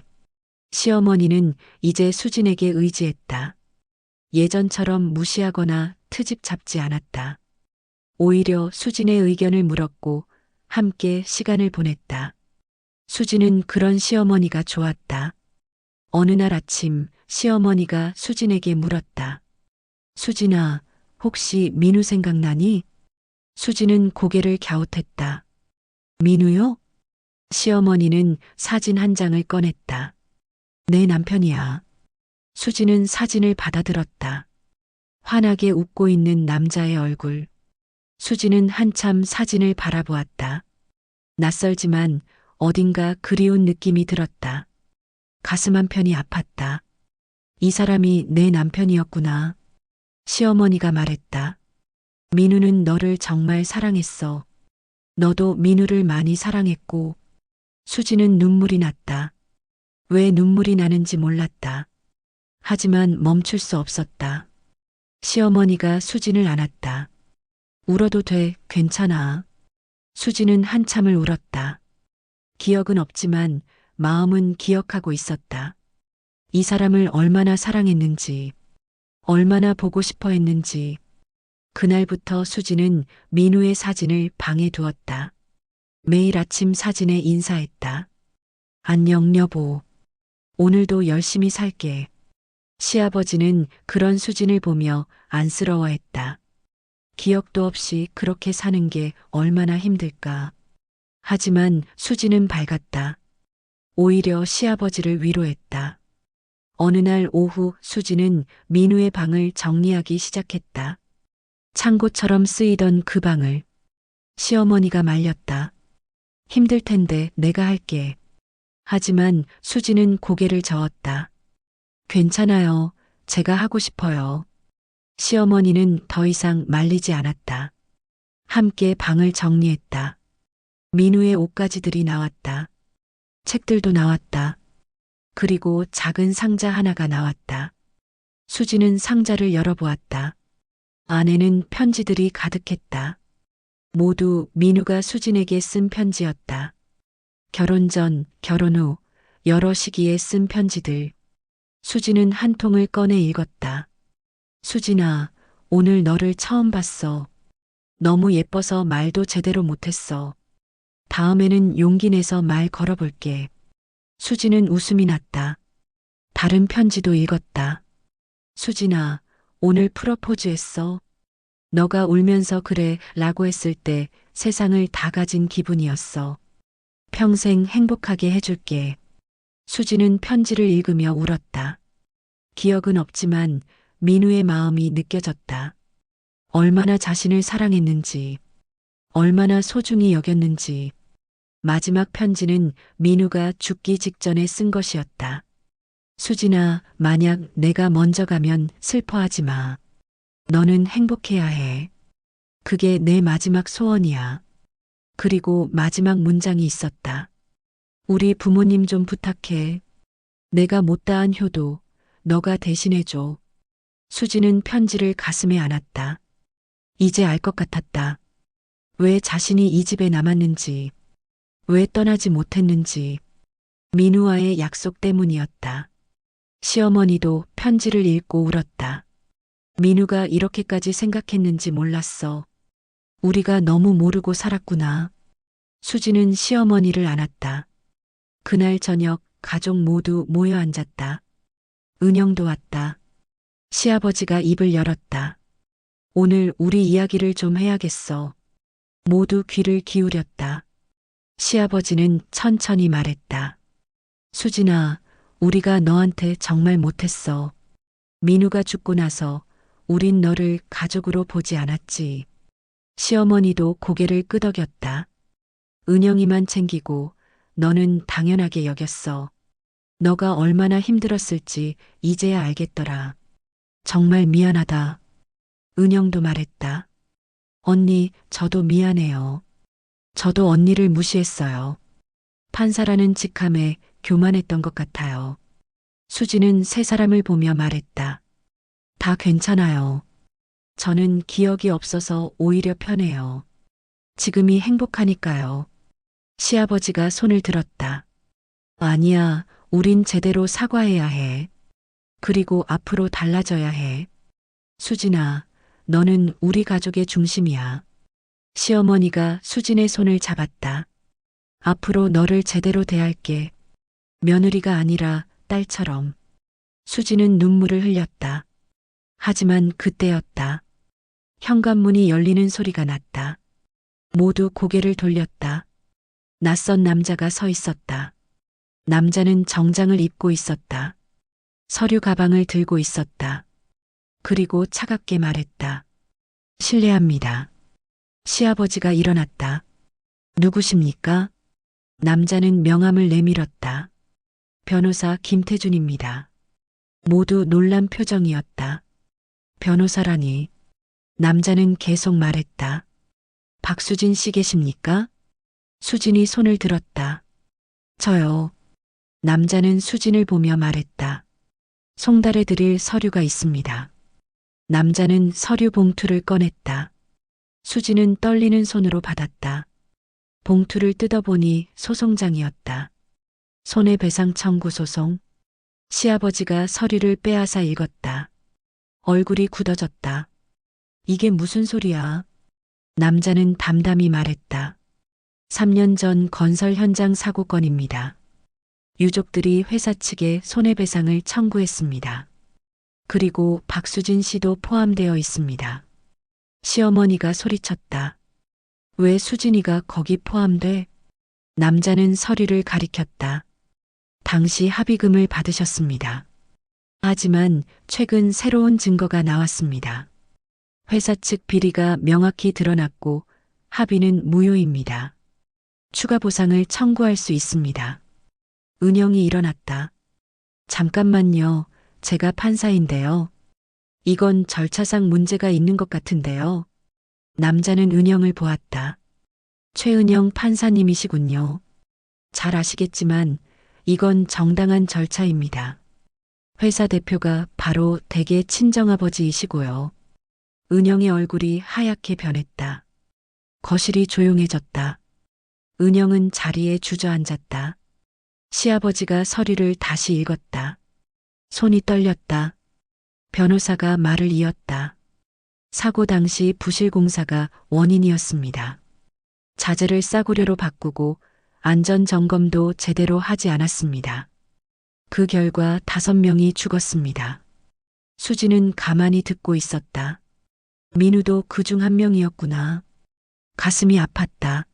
S1: 시어머니는 이제 수진에게 의지했다. 예전처럼 무시하거나 트집 잡지 않았다. 오히려 수진의 의견을 물었고 함께 시간을 보냈다. 수진은 그런 시어머니가 좋았다. 어느 날 아침 시어머니가 수진에게 물었다. 수진아, 혹시 민우 생각나니? 수진은 고개를 갸웃했다. 민우요? 시어머니는 사진 한 장을 꺼냈다. 내 남편이야. 수지는 사진을 받아들었다. 환하게 웃고 있는 남자의 얼굴. 수지는 한참 사진을 바라보았다. 낯설지만 어딘가 그리운 느낌이 들었다. 가슴 한편이 아팠다. 이 사람이 내 남편이었구나. 시어머니가 말했다. 민우는 너를 정말 사랑했어. 너도 민우를 많이 사랑했고. 수지는 눈물이 났다. 왜 눈물이 나는지 몰랐다. 하지만 멈출 수 없었다. 시어머니가 수진을 안았다. 울어도 돼, 괜찮아. 수진은 한참을 울었다. 기억은 없지만 마음은 기억하고 있었다. 이 사람을 얼마나 사랑했는지, 얼마나 보고 싶어 했는지. 그날부터 수진은 민우의 사진을 방에 두었다. 매일 아침 사진에 인사했다. 안녕 여보. 오늘도 열심히 살게. 시아버지는 그런 수진을 보며 안쓰러워했다. 기억도 없이 그렇게 사는 게 얼마나 힘들까. 하지만 수진은 밝았다. 오히려 시아버지를 위로했다. 어느 날 오후 수진은 민우의 방을 정리하기 시작했다. 창고처럼 쓰이던 그 방을. 시어머니가 말렸다. 힘들 텐데 내가 할게. 하지만 수진은 고개를 저었다. 괜찮아요. 제가 하고 싶어요. 시어머니는 더 이상 말리지 않았다. 함께 방을 정리했다. 민우의 옷가지들이 나왔다. 책들도 나왔다. 그리고 작은 상자 하나가 나왔다. 수지는 상자를 열어보았다. 안에는 편지들이 가득했다. 모두 민우가 수진에게 쓴 편지였다. 결혼 전, 결혼 후, 여러 시기에 쓴 편지들. 수진은 한 통을 꺼내 읽었다. 수진아, 오늘 너를 처음 봤어. 너무 예뻐서 말도 제대로 못했어. 다음에는 용기 내서 말 걸어볼게. 수진은 웃음이 났다. 다른 편지도 읽었다. 수진아, 오늘 프러포즈 했어. 너가 울면서 그래 라고 했을 때 세상을 다 가진 기분이었어. 평생 행복하게 해줄게. 수지는 편지를 읽으며 울었다. 기억은 없지만 민우의 마음이 느껴졌다. 얼마나 자신을 사랑했는지, 얼마나 소중히 여겼는지. 마지막 편지는 민우가 죽기 직전에 쓴 것이었다. 수진아, 만약 내가 먼저 가면 슬퍼하지 마. 너는 행복해야 해. 그게 내 마지막 소원이야. 그리고 마지막 문장이 있었다. 우리 부모님 좀 부탁해. 내가 못다한 효도 너가 대신해줘. 수지는 편지를 가슴에 안았다. 이제 알 것 같았다. 왜 자신이 이 집에 남았는지, 왜 떠나지 못했는지. 민우와의 약속 때문이었다. 시어머니도 편지를 읽고 울었다. 민우가 이렇게까지 생각했는지 몰랐어. 우리가 너무 모르고 살았구나. 수지는 시어머니를 안았다. 그날 저녁 가족 모두 모여 앉았다. 은영도 왔다. 시아버지가 입을 열었다. 오늘 우리 이야기를 좀 해야겠어. 모두 귀를 기울였다. 시아버지는 천천히 말했다. 수진아, 우리가 너한테 정말 못했어. 민우가 죽고 나서 우린 너를 가족으로 보지 않았지. 시어머니도 고개를 끄덕였다. 은영이만 챙기고 너는 당연하게 여겼어. 너가 얼마나 힘들었을지 이제야 알겠더라. 정말 미안하다. 은영도 말했다. 언니, 저도 미안해요. 저도 언니를 무시했어요. 판사라는 직함에 교만했던 것 같아요. 수지는 세 사람을 보며 말했다. 다 괜찮아요. 저는 기억이 없어서 오히려 편해요. 지금이 행복하니까요. 시아버지가 손을 들었다. 아니야, 우린 제대로 사과해야 해. 그리고 앞으로 달라져야 해. 수진아, 너는 우리 가족의 중심이야. 시어머니가 수진의 손을 잡았다. 앞으로 너를 제대로 대할게. 며느리가 아니라 딸처럼. 수지는 눈물을 흘렸다. 하지만 그때였다. 현관문이 열리는 소리가 났다. 모두 고개를 돌렸다. 낯선 남자가 서 있었다. 남자는 정장을 입고 있었다. 서류 가방을 들고 있었다. 그리고 차갑게 말했다. 실례합니다. 시아버지가 일어났다. 누구십니까? 남자는 명함을 내밀었다. 변호사 김태준입니다. 모두 놀란 표정이었다. 변호사라니. 남자는 계속 말했다. 박수진 씨 계십니까? 수진이 손을 들었다. 저요. 남자는 수진을 보며 말했다. 송달해 드릴 서류가 있습니다. 남자는 서류 봉투를 꺼냈다. 수진은 떨리는 손으로 받았다. 봉투를 뜯어보니 소송장이었다. 손해배상 청구 소송. 시아버지가 서류를 빼앗아 읽었다. 얼굴이 굳어졌다. 이게 무슨 소리야? 남자는 담담히 말했다. 3년 전 건설 현장 사고 건입니다. 유족들이 회사 측에 손해배상을 청구했습니다. 그리고 박수진 씨도 포함되어 있습니다. 시어머니가 소리쳤다. 왜 수진이가 거기 포함돼? 남자는 서류를 가리켰다. 당시 합의금을 받으셨습니다. 하지만 최근 새로운 증거가 나왔습니다. 회사 측 비리가 명확히 드러났고 합의는 무효입니다. 추가 보상을 청구할 수 있습니다. 은영이 일어났다. 잠깐만요. 제가 판사인데요. 이건 절차상 문제가 있는 것 같은데요. 남자는 은영을 보았다. 최은영 판사님이시군요. 잘 아시겠지만 이건 정당한 절차입니다. 회사 대표가 바로 댁의 친정아버지이시고요. 은영의 얼굴이 하얗게 변했다. 거실이 조용해졌다. 은영은 자리에 주저앉았다. 시아버지가 서류를 다시 읽었다. 손이 떨렸다. 변호사가 말을 이었다. 사고 당시 부실 공사가 원인이었습니다. 자재를 싸구려로 바꾸고 안전 점검도 제대로 하지 않았습니다. 그 결과 5명이 죽었습니다. 수지는 가만히 듣고 있었다. 민우도 그중 1명이었구나. 가슴이 아팠다.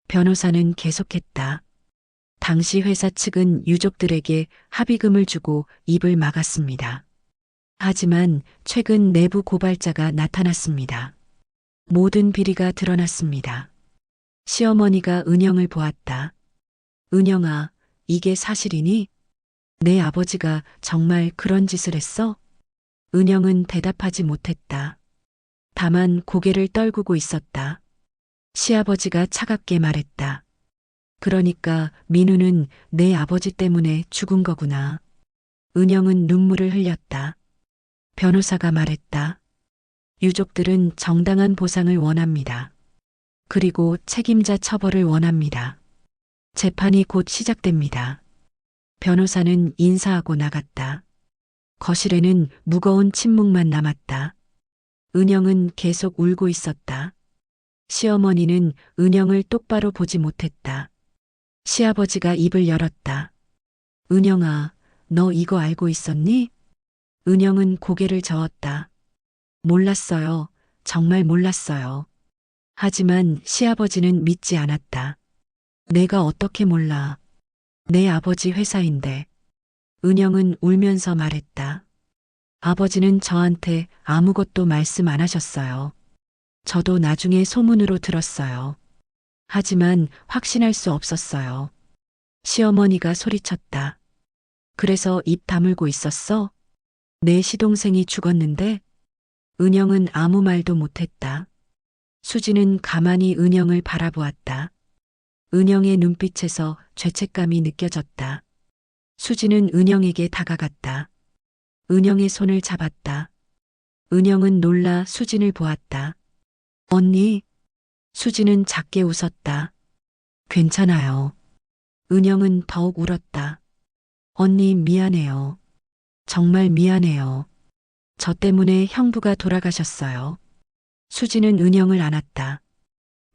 S1: 변호사는 계속했다. 당시 회사 측은 유족들에게 합의금을 주고 입을 막았습니다. 하지만 최근 내부 고발자가 나타났습니다. 모든 비리가 드러났습니다. 시어머니가 은영을 보았다. 은영아, 이게 사실이니? 내 아버지가 정말 그런 짓을 했어? 은영은 대답하지 못했다. 다만 고개를 떨구고 있었다. 시아버지가 차갑게 말했다. 그러니까 민우는 내 아버지 때문에 죽은 거구나. 은영은 눈물을 흘렸다. 변호사가 말했다. 유족들은 정당한 보상을 원합니다. 그리고 책임자 처벌을 원합니다. 재판이 곧 시작됩니다. 변호사는 인사하고 나갔다. 거실에는 무거운 침묵만 남았다. 은영은 계속 울고 있었다. 시어머니는 은영을 똑바로 보지 못했다. 시아버지가 입을 열었다. 은영아, 너 이거 알고 있었니? 은영은 고개를 저었다. 몰랐어요. 정말 몰랐어요. 하지만 시아버지는 믿지 않았다. 내가 어떻게 몰라. 내 아버지 회사인데. 은영은 울면서 말했다. 아버지는 저한테 아무것도 말씀 안 하셨어요. 저도 나중에 소문으로 들었어요. 하지만 확신할 수 없었어요. 시어머니가 소리쳤다. 그래서 입 다물고 있었어? 내 시동생이 죽었는데? 은영은 아무 말도 못했다. 수지는 가만히 은영을 바라보았다. 은영의 눈빛에서 죄책감이 느껴졌다. 수지는 은영에게 다가갔다. 은영의 손을 잡았다. 은영은 놀라 수진을 보았다. 언니. 수지는 작게 웃었다. 괜찮아요. 은영은 더욱 울었다. 언니 미안해요. 정말 미안해요. 저 때문에 형부가 돌아가셨어요. 수지는 은영을 안았다.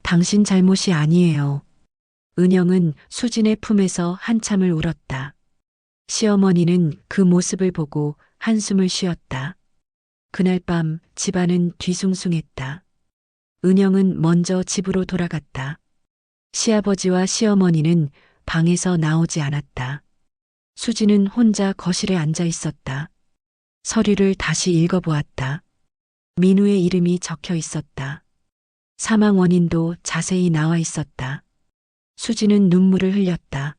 S1: 당신 잘못이 아니에요. 은영은 수진의 품에서 한참을 울었다. 시어머니는 그 모습을 보고 한숨을 쉬었다. 그날 밤 집안은 뒤숭숭했다. 은영은 먼저 집으로 돌아갔다. 시아버지와 시어머니는 방에서 나오지 않았다. 수지는 혼자 거실에 앉아 있었다. 서류를 다시 읽어보았다. 민우의 이름이 적혀 있었다. 사망 원인도 자세히 나와 있었다. 수지는 눈물을 흘렸다.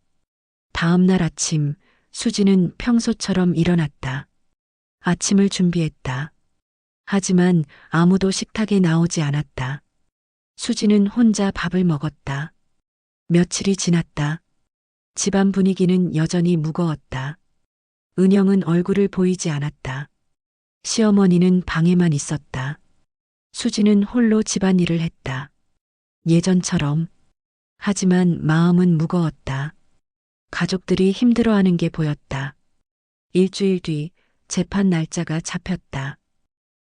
S1: 다음 날 아침, 수지는 평소처럼 일어났다. 아침을 준비했다. 하지만 아무도 식탁에 나오지 않았다. 수지는 혼자 밥을 먹었다. 며칠이 지났다. 집안 분위기는 여전히 무거웠다. 은영은 얼굴을 보이지 않았다. 시어머니는 방에만 있었다. 수지는 홀로 집안일을 했다. 예전처럼. 하지만 마음은 무거웠다. 가족들이 힘들어하는 게 보였다. 일주일 뒤 재판 날짜가 잡혔다.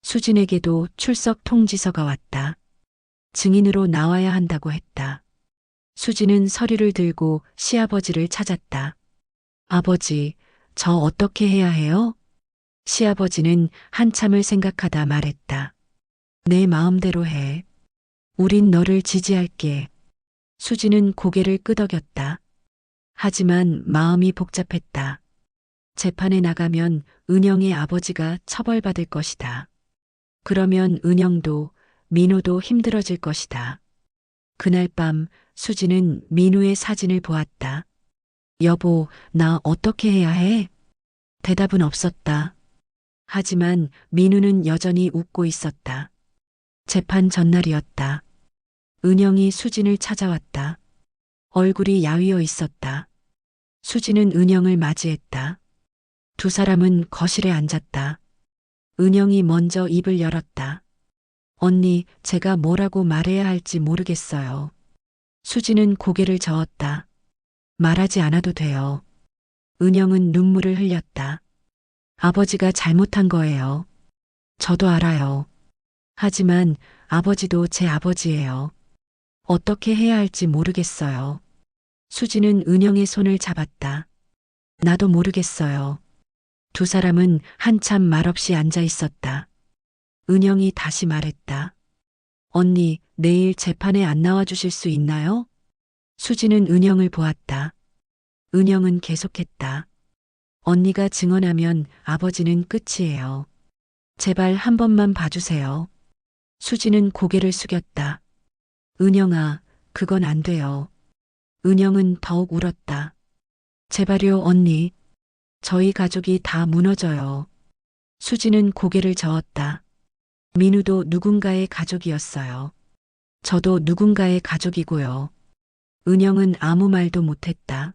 S1: 수진에게도 출석 통지서가 왔다. 증인으로 나와야 한다고 했다. 수진은 서류를 들고 시아버지를 찾았다. 아버지, 저 어떻게 해야 해요? 시아버지는 한참을 생각하다 말했다. 내 마음대로 해. 우린 너를 지지할게. 수진은 고개를 끄덕였다. 하지만 마음이 복잡했다. 재판에 나가면 은영의 아버지가 처벌받을 것이다. 그러면 은영도 민호도 힘들어질 것이다. 그날 밤 수지는 민우의 사진을 보았다. 여보, 나 어떻게 해야 해? 대답은 없었다. 하지만 민우는 여전히 웃고 있었다. 재판 전날이었다. 은영이 수진을 찾아왔다. 얼굴이 야위어 있었다. 수진은 은영을 맞이했다. 두 사람은 거실에 앉았다. 은영이 먼저 입을 열었다. 언니, 제가 뭐라고 말해야 할지 모르겠어요. 수지는 고개를 저었다. 말하지 않아도 돼요. 은영은 눈물을 흘렸다. 아버지가 잘못한 거예요. 저도 알아요. 하지만 아버지도 제 아버지예요. 어떻게 해야 할지 모르겠어요. 수지는 은영의 손을 잡았다. 나도 모르겠어요. 두 사람은 한참 말없이 앉아 있었다. 은영이 다시 말했다. 언니, 내일 재판에 안 나와 주실 수 있나요? 수지는 은영을 보았다. 은영은 계속했다. 언니가 증언하면 아버지는 끝이에요. 제발 한 번만 봐주세요. 수지는 고개를 숙였다. 은영아, 그건 안 돼요. 은영은 더욱 울었다. 제발요, 언니. 저희 가족이 다 무너져요. 수지는 고개를 저었다. 민우도 누군가의 가족이었어요. 저도 누군가의 가족이고요. 은영은 아무 말도 못했다.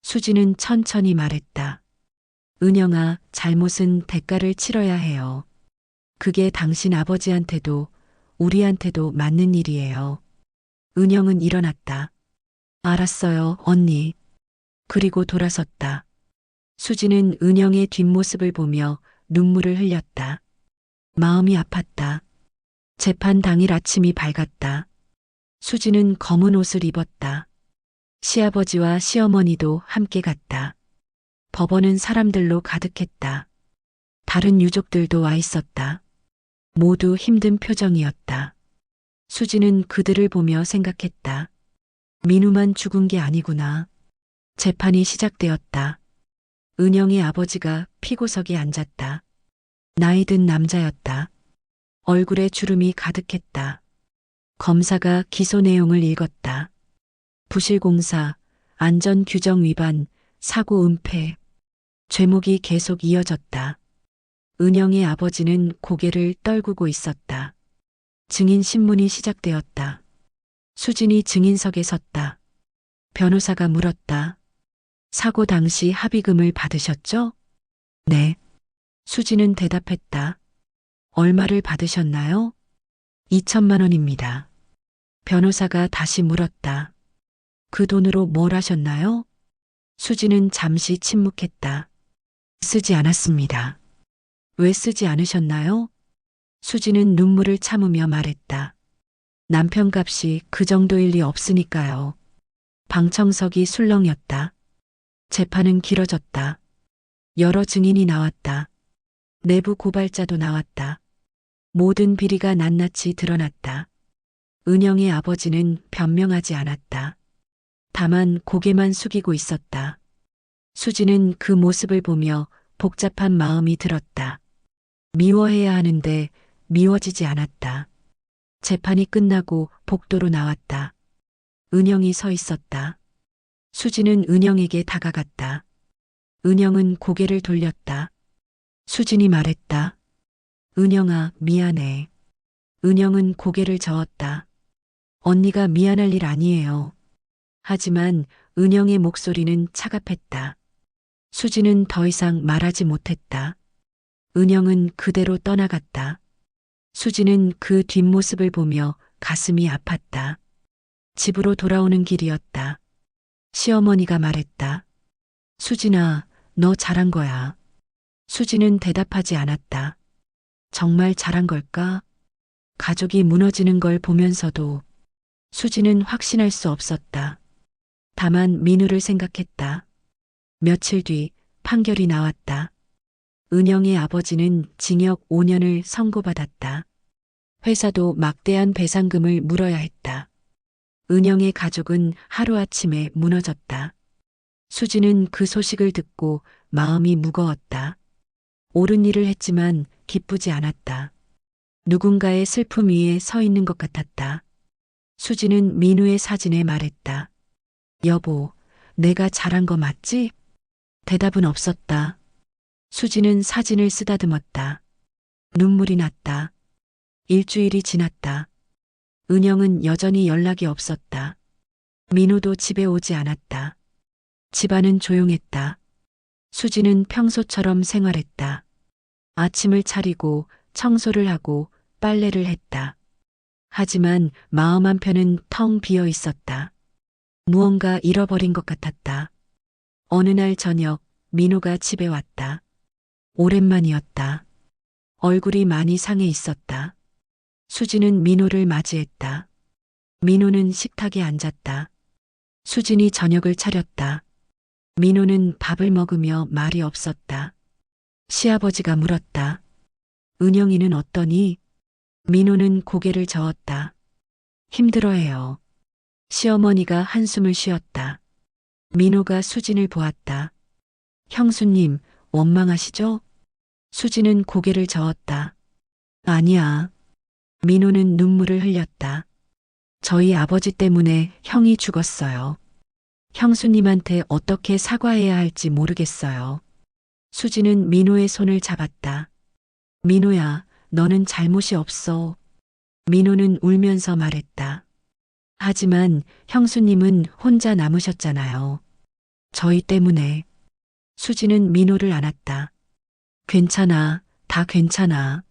S1: 수지는 천천히 말했다. 은영아, 잘못은 대가를 치러야 해요. 그게 당신 아버지한테도 우리한테도 맞는 일이에요. 은영은 일어났다. 알았어요, 언니. 그리고 돌아섰다. 수지는 은영의 뒷모습을 보며 눈물을 흘렸다. 마음이 아팠다. 재판 당일 아침이 밝았다. 수지는 검은 옷을 입었다. 시아버지와 시어머니도 함께 갔다. 법원은 사람들로 가득했다. 다른 유족들도 와 있었다. 모두 힘든 표정이었다. 수지는 그들을 보며 생각했다. 민우만 죽은 게 아니구나. 재판이 시작되었다. 은영의 아버지가 피고석에 앉았다. 나이 든 남자였다. 얼굴에 주름이 가득했다. 검사가 기소 내용을 읽었다. 부실공사, 안전규정 위반, 사고 은폐. 죄목이 계속 이어졌다. 은영의 아버지는 고개를 떨구고 있었다. 증인 신문이 시작되었다. 수진이 증인석에 섰다. 변호사가 물었다. 사고 당시 합의금을 받으셨죠? 네. 수진은 대답했다. 얼마를 받으셨나요? 2천만 원입니다. 변호사가 다시 물었다. 그 돈으로 뭘 하셨나요? 수진은 잠시 침묵했다. 쓰지 않았습니다. 왜 쓰지 않으셨나요? 수진은 눈물을 참으며 말했다. 남편 값이 그 정도일 리 없으니까요. 방청석이 술렁였다. 재판은 길어졌다. 여러 증인이 나왔다. 내부 고발자도 나왔다. 모든 비리가 낱낱이 드러났다. 은영의 아버지는 변명하지 않았다. 다만 고개만 숙이고 있었다. 수지는 그 모습을 보며 복잡한 마음이 들었다. 미워해야 하는데 미워지지 않았다. 재판이 끝나고 복도로 나왔다. 은영이 서 있었다. 수지는 은영에게 다가갔다. 은영은 고개를 돌렸다. 수진이 말했다. 은영아, 미안해. 은영은 고개를 저었다. 언니가 미안할 일 아니에요. 하지만 은영의 목소리는 차갑했다. 수지는 더 이상 말하지 못했다. 은영은 그대로 떠나갔다. 수지는 그 뒷모습을 보며 가슴이 아팠다. 집으로 돌아오는 길이었다. 시어머니가 말했다. 수진아, 너 잘한 거야. 수지는 대답하지 않았다. 정말 잘한 걸까? 가족이 무너지는 걸 보면서도 수지는 확신할 수 없었다. 다만 민우를 생각했다. 며칠 뒤 판결이 나왔다. 은영의 아버지는 징역 5년을 선고받았다. 회사도 막대한 배상금을 물어야 했다. 은영의 가족은 하루아침에 무너졌다. 수지는 그 소식을 듣고 마음이 무거웠다. 옳은 일을 했지만 기쁘지 않았다. 누군가의 슬픔 위에 서 있는 것 같았다. 수지는 민우의 사진에 말했다. 여보, 내가 잘한 거 맞지? 대답은 없었다. 수지는 사진을 쓰다듬었다. 눈물이 났다. 일주일이 지났다. 은영은 여전히 연락이 없었다. 민우도 집에 오지 않았다. 집안은 조용했다. 수지는 평소처럼 생활했다. 아침을 차리고 청소를 하고 빨래를 했다. 하지만 마음 한편은 텅 비어 있었다. 무언가 잃어버린 것 같았다. 어느 날 저녁 민우가 집에 왔다. 오랜만이었다. 얼굴이 많이 상해 있었다. 수진은 민우를 맞이했다. 민우는 식탁에 앉았다. 수진이 저녁을 차렸다. 민우는 밥을 먹으며 말이 없었다. 시아버지가 물었다. 은영이는 어떠니? 민우는 고개를 저었다. 힘들어해요. 시어머니가 한숨을 쉬었다. 민우가 수진을 보았다. 형수님, 원망하시죠? 수진은 고개를 저었다. 아니야. 민우는 눈물을 흘렸다. 저희 아버지 때문에 형이 죽었어요. 형수님한테 어떻게 사과해야 할지 모르겠어요. 수지는 민호의 손을 잡았다. 민호야, 너는 잘못이 없어. 민호는 울면서 말했다. 하지만 형수님은 혼자 남으셨잖아요. 저희 때문에. 수지는 민호를 안았다. 괜찮아, 다 괜찮아.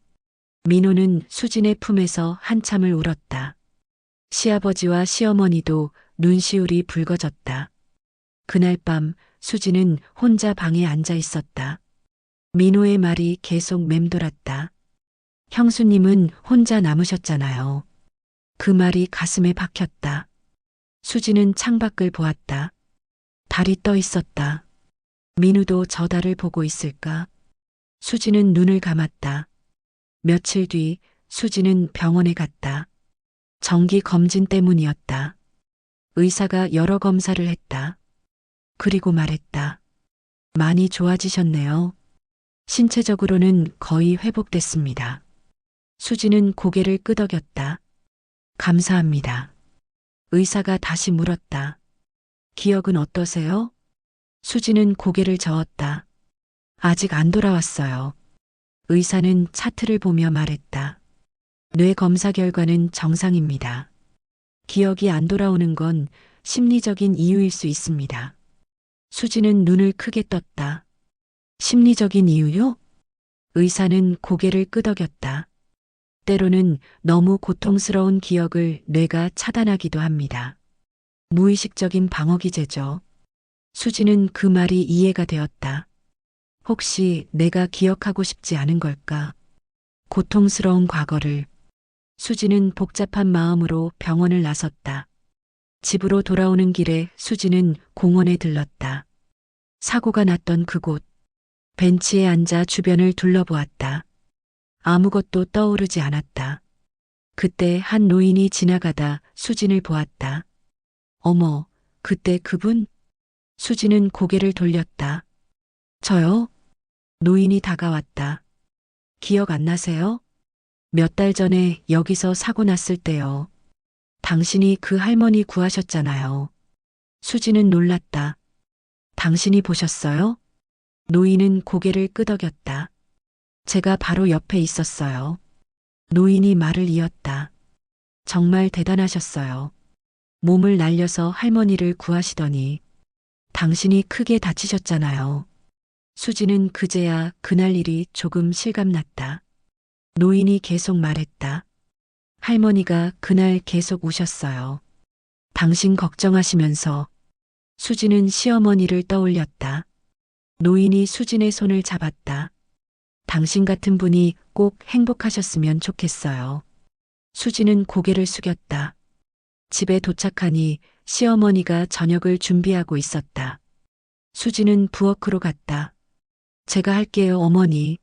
S1: 민호는 수진의 품에서 한참을 울었다. 시아버지와 시어머니도 눈시울이 붉어졌다. 그날 밤 수지는 혼자 방에 앉아 있었다. 민호의 말이 계속 맴돌았다. 형수님은 혼자 남으셨잖아요. 그 말이 가슴에 박혔다. 수지는 창밖을 보았다. 달이 떠 있었다. 민우도 저 달을 보고 있을까? 수지는 눈을 감았다. 며칠 뒤 수지는 병원에 갔다. 정기 검진 때문이었다. 의사가 여러 검사를 했다. 그리고 말했다. 많이 좋아지셨네요. 신체적으로는 거의 회복됐습니다. 수지는 고개를 끄덕였다. 감사합니다. 의사가 다시 물었다. 기억은 어떠세요? 수지는 고개를 저었다. 아직 안 돌아왔어요. 의사는 차트를 보며 말했다. 뇌 검사 결과는 정상입니다. 기억이 안 돌아오는 건 심리적인 이유일 수 있습니다. 수지는 눈을 크게 떴다. 심리적인 이유요? 의사는 고개를 끄덕였다. 때로는 너무 고통스러운 기억을 뇌가 차단하기도 합니다. 무의식적인 방어 기제죠. 수지는 그 말이 이해가 되었다. 혹시 내가 기억하고 싶지 않은 걸까? 고통스러운 과거를. 수지는 복잡한 마음으로 병원을 나섰다. 집으로 돌아오는 길에 수지는 공원에 들렀다. 사고가 났던 그곳. 벤치에 앉아 주변을 둘러보았다. 아무것도 떠오르지 않았다. 그때 한 노인이 지나가다 수진을 보았다. 어머, 그때 그분? 수지는 고개를 돌렸다. 저요? 노인이 다가왔다. 기억 안 나세요? 몇 달 전에 여기서 사고 났을 때요. 당신이 그 할머니 구하셨잖아요. 수지는 놀랐다. 당신이 보셨어요? 노인은 고개를 끄덕였다. 제가 바로 옆에 있었어요. 노인이 말을 이었다. 정말 대단하셨어요. 몸을 날려서 할머니를 구하시더니 당신이 크게 다치셨잖아요. 수지는 그제야 그날 일이 조금 실감났다. 노인이 계속 말했다. 할머니가 그날 계속 우셨어요. 당신 걱정하시면서. 수지는 시어머니를 떠올렸다. 노인이 수진의 손을 잡았다. 당신 같은 분이 꼭 행복하셨으면 좋겠어요. 수지는 고개를 숙였다. 집에 도착하니 시어머니가 저녁을 준비하고 있었다. 수지는 부엌으로 갔다. 제가 할게요, 어머니.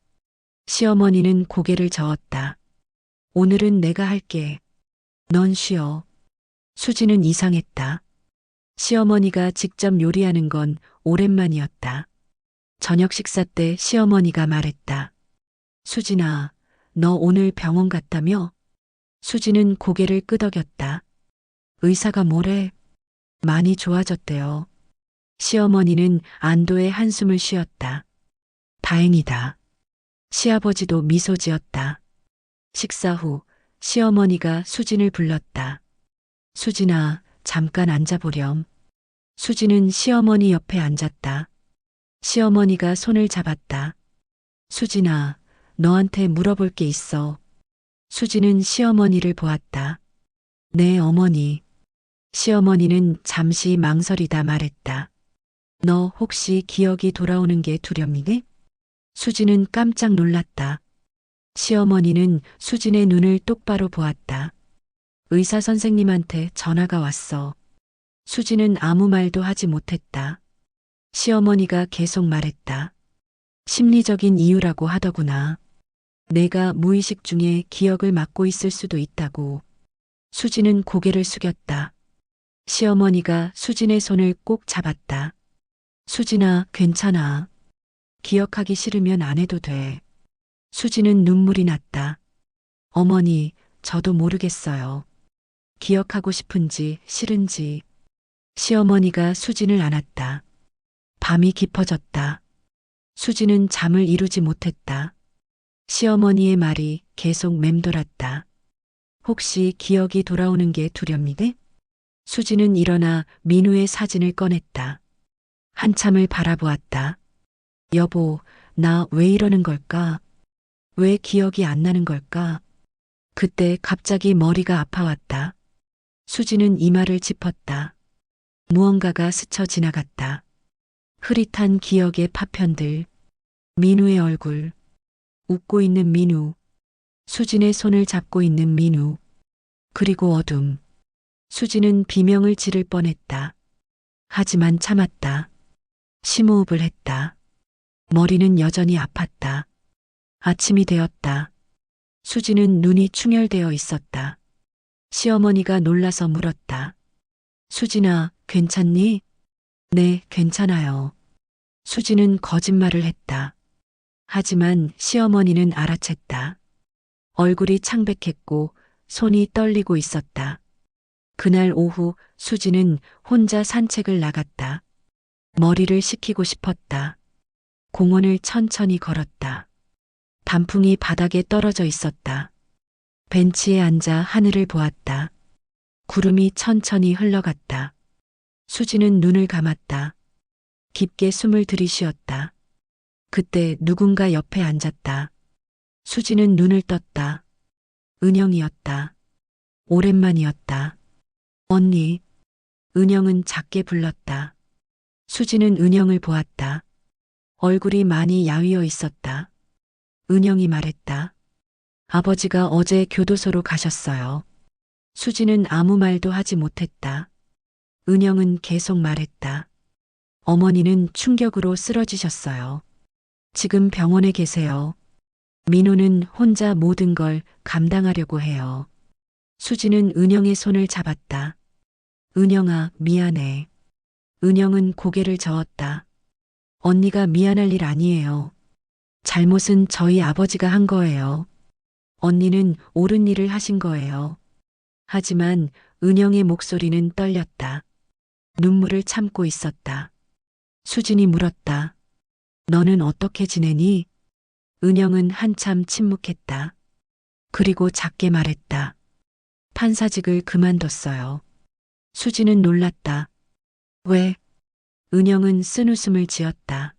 S1: 시어머니는 고개를 저었다. 오늘은 내가 할게. 넌 쉬어. 수지는 이상했다. 시어머니가 직접 요리하는 건 오랜만이었다. 저녁 식사 때 시어머니가 말했다. 수진아, 너 오늘 병원 갔다며? 수지는 고개를 끄덕였다. 의사가 뭐래? 많이 좋아졌대요. 시어머니는 안도의 한숨을 쉬었다. 다행이다. 시아버지도 미소 지었다. 식사 후 시어머니가 수진을 불렀다. 수진아, 잠깐 앉아보렴. 수진은 시어머니 옆에 앉았다. 시어머니가 손을 잡았다. 수진아, 너한테 물어볼 게 있어. 수진은 시어머니를 보았다. 네, 어머니. 시어머니는 잠시 망설이다 말했다. 너 혹시 기억이 돌아오는 게 두렵니? 수진은 깜짝 놀랐다. 시어머니는 수진의 눈을 똑바로 보았다. 의사 선생님한테 전화가 왔어. 수진은 아무 말도 하지 못했다. 시어머니가 계속 말했다. 심리적인 이유라고 하더구나. 내가 무의식 중에 기억을 맡고 있을 수도 있다고. 수진은 고개를 숙였다. 시어머니가 수진의 손을 꼭 잡았다. 수진아, 괜찮아. 기억하기 싫으면 안 해도 돼. 수진은 눈물이 났다. 어머니, 저도 모르겠어요. 기억하고 싶은지 싫은지. 시어머니가 수진을 안았다. 밤이 깊어졌다. 수진은 잠을 이루지 못했다. 시어머니의 말이 계속 맴돌았다. 혹시 기억이 돌아오는 게 두렵니대? 수진은 일어나 민우의 사진을 꺼냈다. 한참을 바라보았다. 여보, 나 왜 이러는 걸까? 왜 기억이 안 나는 걸까? 그때 갑자기 머리가 아파왔다. 수진은 이마를 짚었다. 무언가가 스쳐 지나갔다. 흐릿한 기억의 파편들, 민우의 얼굴, 웃고 있는 민우, 수진의 손을 잡고 있는 민우, 그리고 어둠. 수진은 비명을 지를 뻔했다. 하지만 참았다. 심호흡을 했다. 머리는 여전히 아팠다. 아침이 되었다. 수진은 눈이 충혈되어 있었다. 시어머니가 놀라서 물었다. 수진아, 괜찮니? 네, 괜찮아요. 수진은 거짓말을 했다. 하지만 시어머니는 알아챘다. 얼굴이 창백했고 손이 떨리고 있었다. 그날 오후 수진은 혼자 산책을 나갔다. 머리를 식히고 싶었다. 공원을 천천히 걸었다. 단풍이 바닥에 떨어져 있었다. 벤치에 앉아 하늘을 보았다. 구름이 천천히 흘러갔다. 수진은 눈을 감았다. 깊게 숨을 들이쉬었다. 그때 누군가 옆에 앉았다. 수진은 눈을 떴다. 은영이었다. 오랜만이었다. 언니. 은영은 작게 불렀다. 수진은 은영을 보았다. 얼굴이 많이 야위어 있었다. 은영이 말했다. 아버지가 어제 교도소로 가셨어요. 수진은 아무 말도 하지 못했다. 은영은 계속 말했다. 어머니는 충격으로 쓰러지셨어요. 지금 병원에 계세요. 민호는 혼자 모든 걸 감당하려고 해요. 수진은 은영의 손을 잡았다. 은영아, 미안해. 은영은 고개를 저었다. 언니가 미안할 일 아니에요. 잘못은 저희 아버지가 한 거예요. 언니는 옳은 일을 하신 거예요. 하지만 은영의 목소리는 떨렸다. 눈물을 참고 있었다. 수진이 물었다. 너는 어떻게 지내니? 은영은 한참 침묵했다. 그리고 작게 말했다. 판사직을 그만뒀어요. 수진은 놀랐다. 왜? 은영은 쓴웃음을 지었다.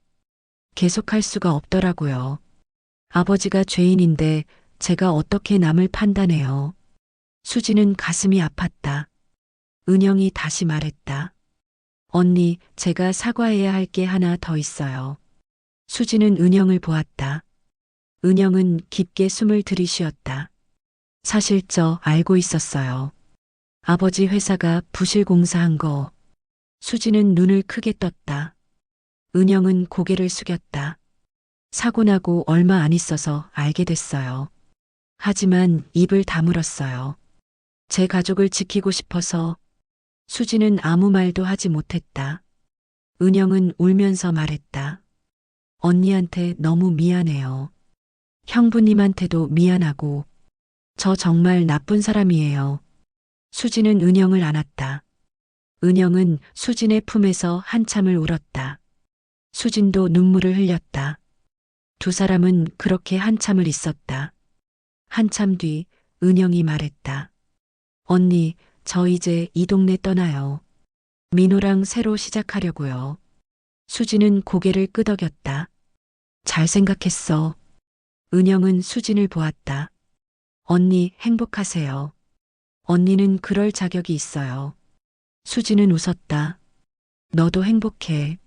S1: 계속할 수가 없더라고요. 아버지가 죄인인데 제가 어떻게 남을 판단해요. 수진은 가슴이 아팠다. 은영이 다시 말했다. 언니, 제가 사과해야 할 게 하나 더 있어요. 수진은 은영을 보았다. 은영은 깊게 숨을 들이쉬었다. 사실 저 알고 있었어요. 아버지 회사가 부실 공사한 거. 수진은 눈을 크게 떴다. 은영은 고개를 숙였다. 사고 나고 얼마 안 있어서 알게 됐어요. 하지만 입을 다물었어요. 제 가족을 지키고 싶어서. 수진은 아무 말도 하지 못했다. 은영은 울면서 말했다. 언니한테 너무 미안해요. 형부님한테도 미안하고. 저 정말 나쁜 사람이에요. 수진은 은영을 안았다. 은영은 수진의 품에서 한참을 울었다. 수진도 눈물을 흘렸다. 두 사람은 그렇게 한참을 있었다. 한참 뒤 은영이 말했다. 언니, 저 이제 이 동네 떠나요. 민호랑 새로 시작하려고요. 수진은 고개를 끄덕였다. 잘 생각했어. 은영은 수진을 보았다. 언니 행복하세요. 언니는 그럴 자격이 있어요. 수진은 웃었다. 너도 행복해.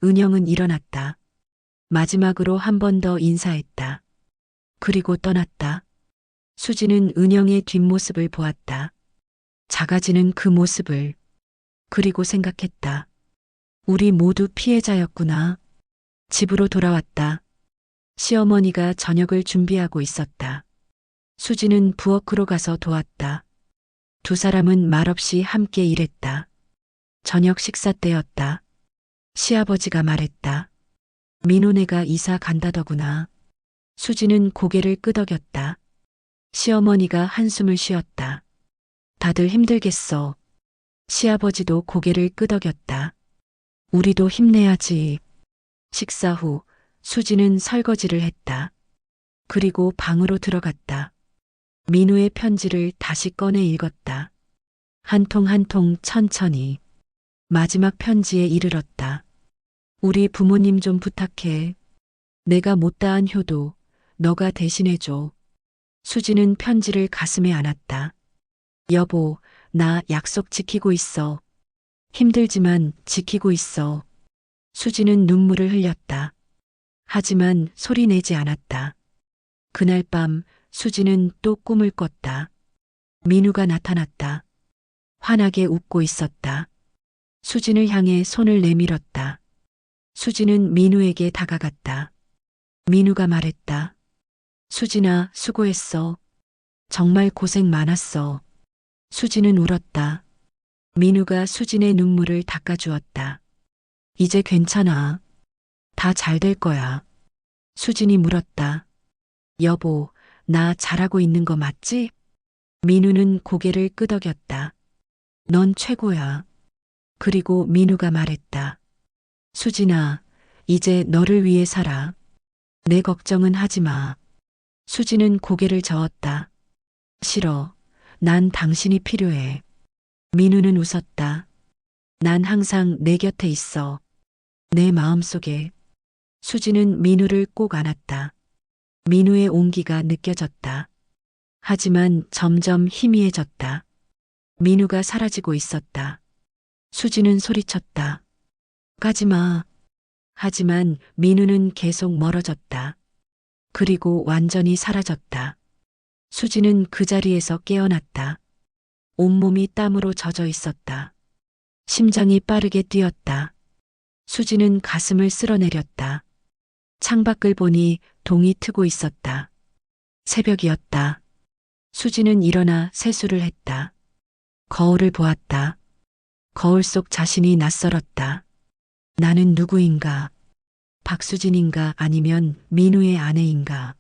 S1: 은영은 일어났다. 마지막으로 한 번 더 인사했다. 그리고 떠났다. 수진은 은영의 뒷모습을 보았다. 작아지는 그 모습을. 그리고 생각했다. 우리 모두 피해자였구나. 집으로 돌아왔다. 시어머니가 저녁을 준비하고 있었다. 수진은 부엌으로 가서 도왔다. 두 사람은 말없이 함께 일했다. 저녁 식사 때였다. 시아버지가 말했다. 민호네가 이사 간다더구나. 수진은 고개를 끄덕였다. 시어머니가 한숨을 쉬었다. 다들 힘들겠어. 시아버지도 고개를 끄덕였다. 우리도 힘내야지. 식사 후 수지는 설거지를 했다. 그리고 방으로 들어갔다. 민우의 편지를 다시 꺼내 읽었다. 한 통 한 통 천천히. 마지막 편지에 이르렀다. 우리 부모님 좀 부탁해. 내가 못다한 효도 너가 대신해줘. 수지는 편지를 가슴에 안았다. 여보, 나 약속 지키고 있어. 힘들지만 지키고 있어. 수지는 눈물을 흘렸다. 하지만 소리 내지 않았다. 그날 밤 수지는 또 꿈을 꿨다. 민우가 나타났다. 환하게 웃고 있었다. 수진을 향해 손을 내밀었다. 수지는 민우에게 다가갔다. 민우가 말했다. 수진아, 수고했어. 정말 고생 많았어. 수지는 울었다. 민우가 수진의 눈물을 닦아주었다. 이제 괜찮아. 다 잘 될 거야. 수진이 물었다. 여보, 나 잘하고 있는 거 맞지? 민우는 고개를 끄덕였다. 넌 최고야. 그리고 민우가 말했다. 수진아, 이제 너를 위해 살아. 내 걱정은 하지 마. 수지는 고개를 저었다. 싫어. 난 당신이 필요해. 민우는 웃었다. 난 항상 내 곁에 있어. 내 마음속에. 수지는 민우를 꼭 안았다. 민우의 온기가 느껴졌다. 하지만 점점 희미해졌다. 민우가 사라지고 있었다. 수지는 소리쳤다. 가지 마. 하지만 민우는 계속 멀어졌다. 그리고 완전히 사라졌다. 수지는 그 자리에서 깨어났다. 온몸이 땀으로 젖어 있었다. 심장이 빠르게 뛰었다. 수지는 가슴을 쓸어내렸다. 창밖을 보니 동이 트고 있었다. 새벽이었다. 수지는 일어나 세수를 했다. 거울을 보았다. 거울 속 자신이 낯설었다. 나는 누구인가? 박수진인가 아니면 민우의 아내인가?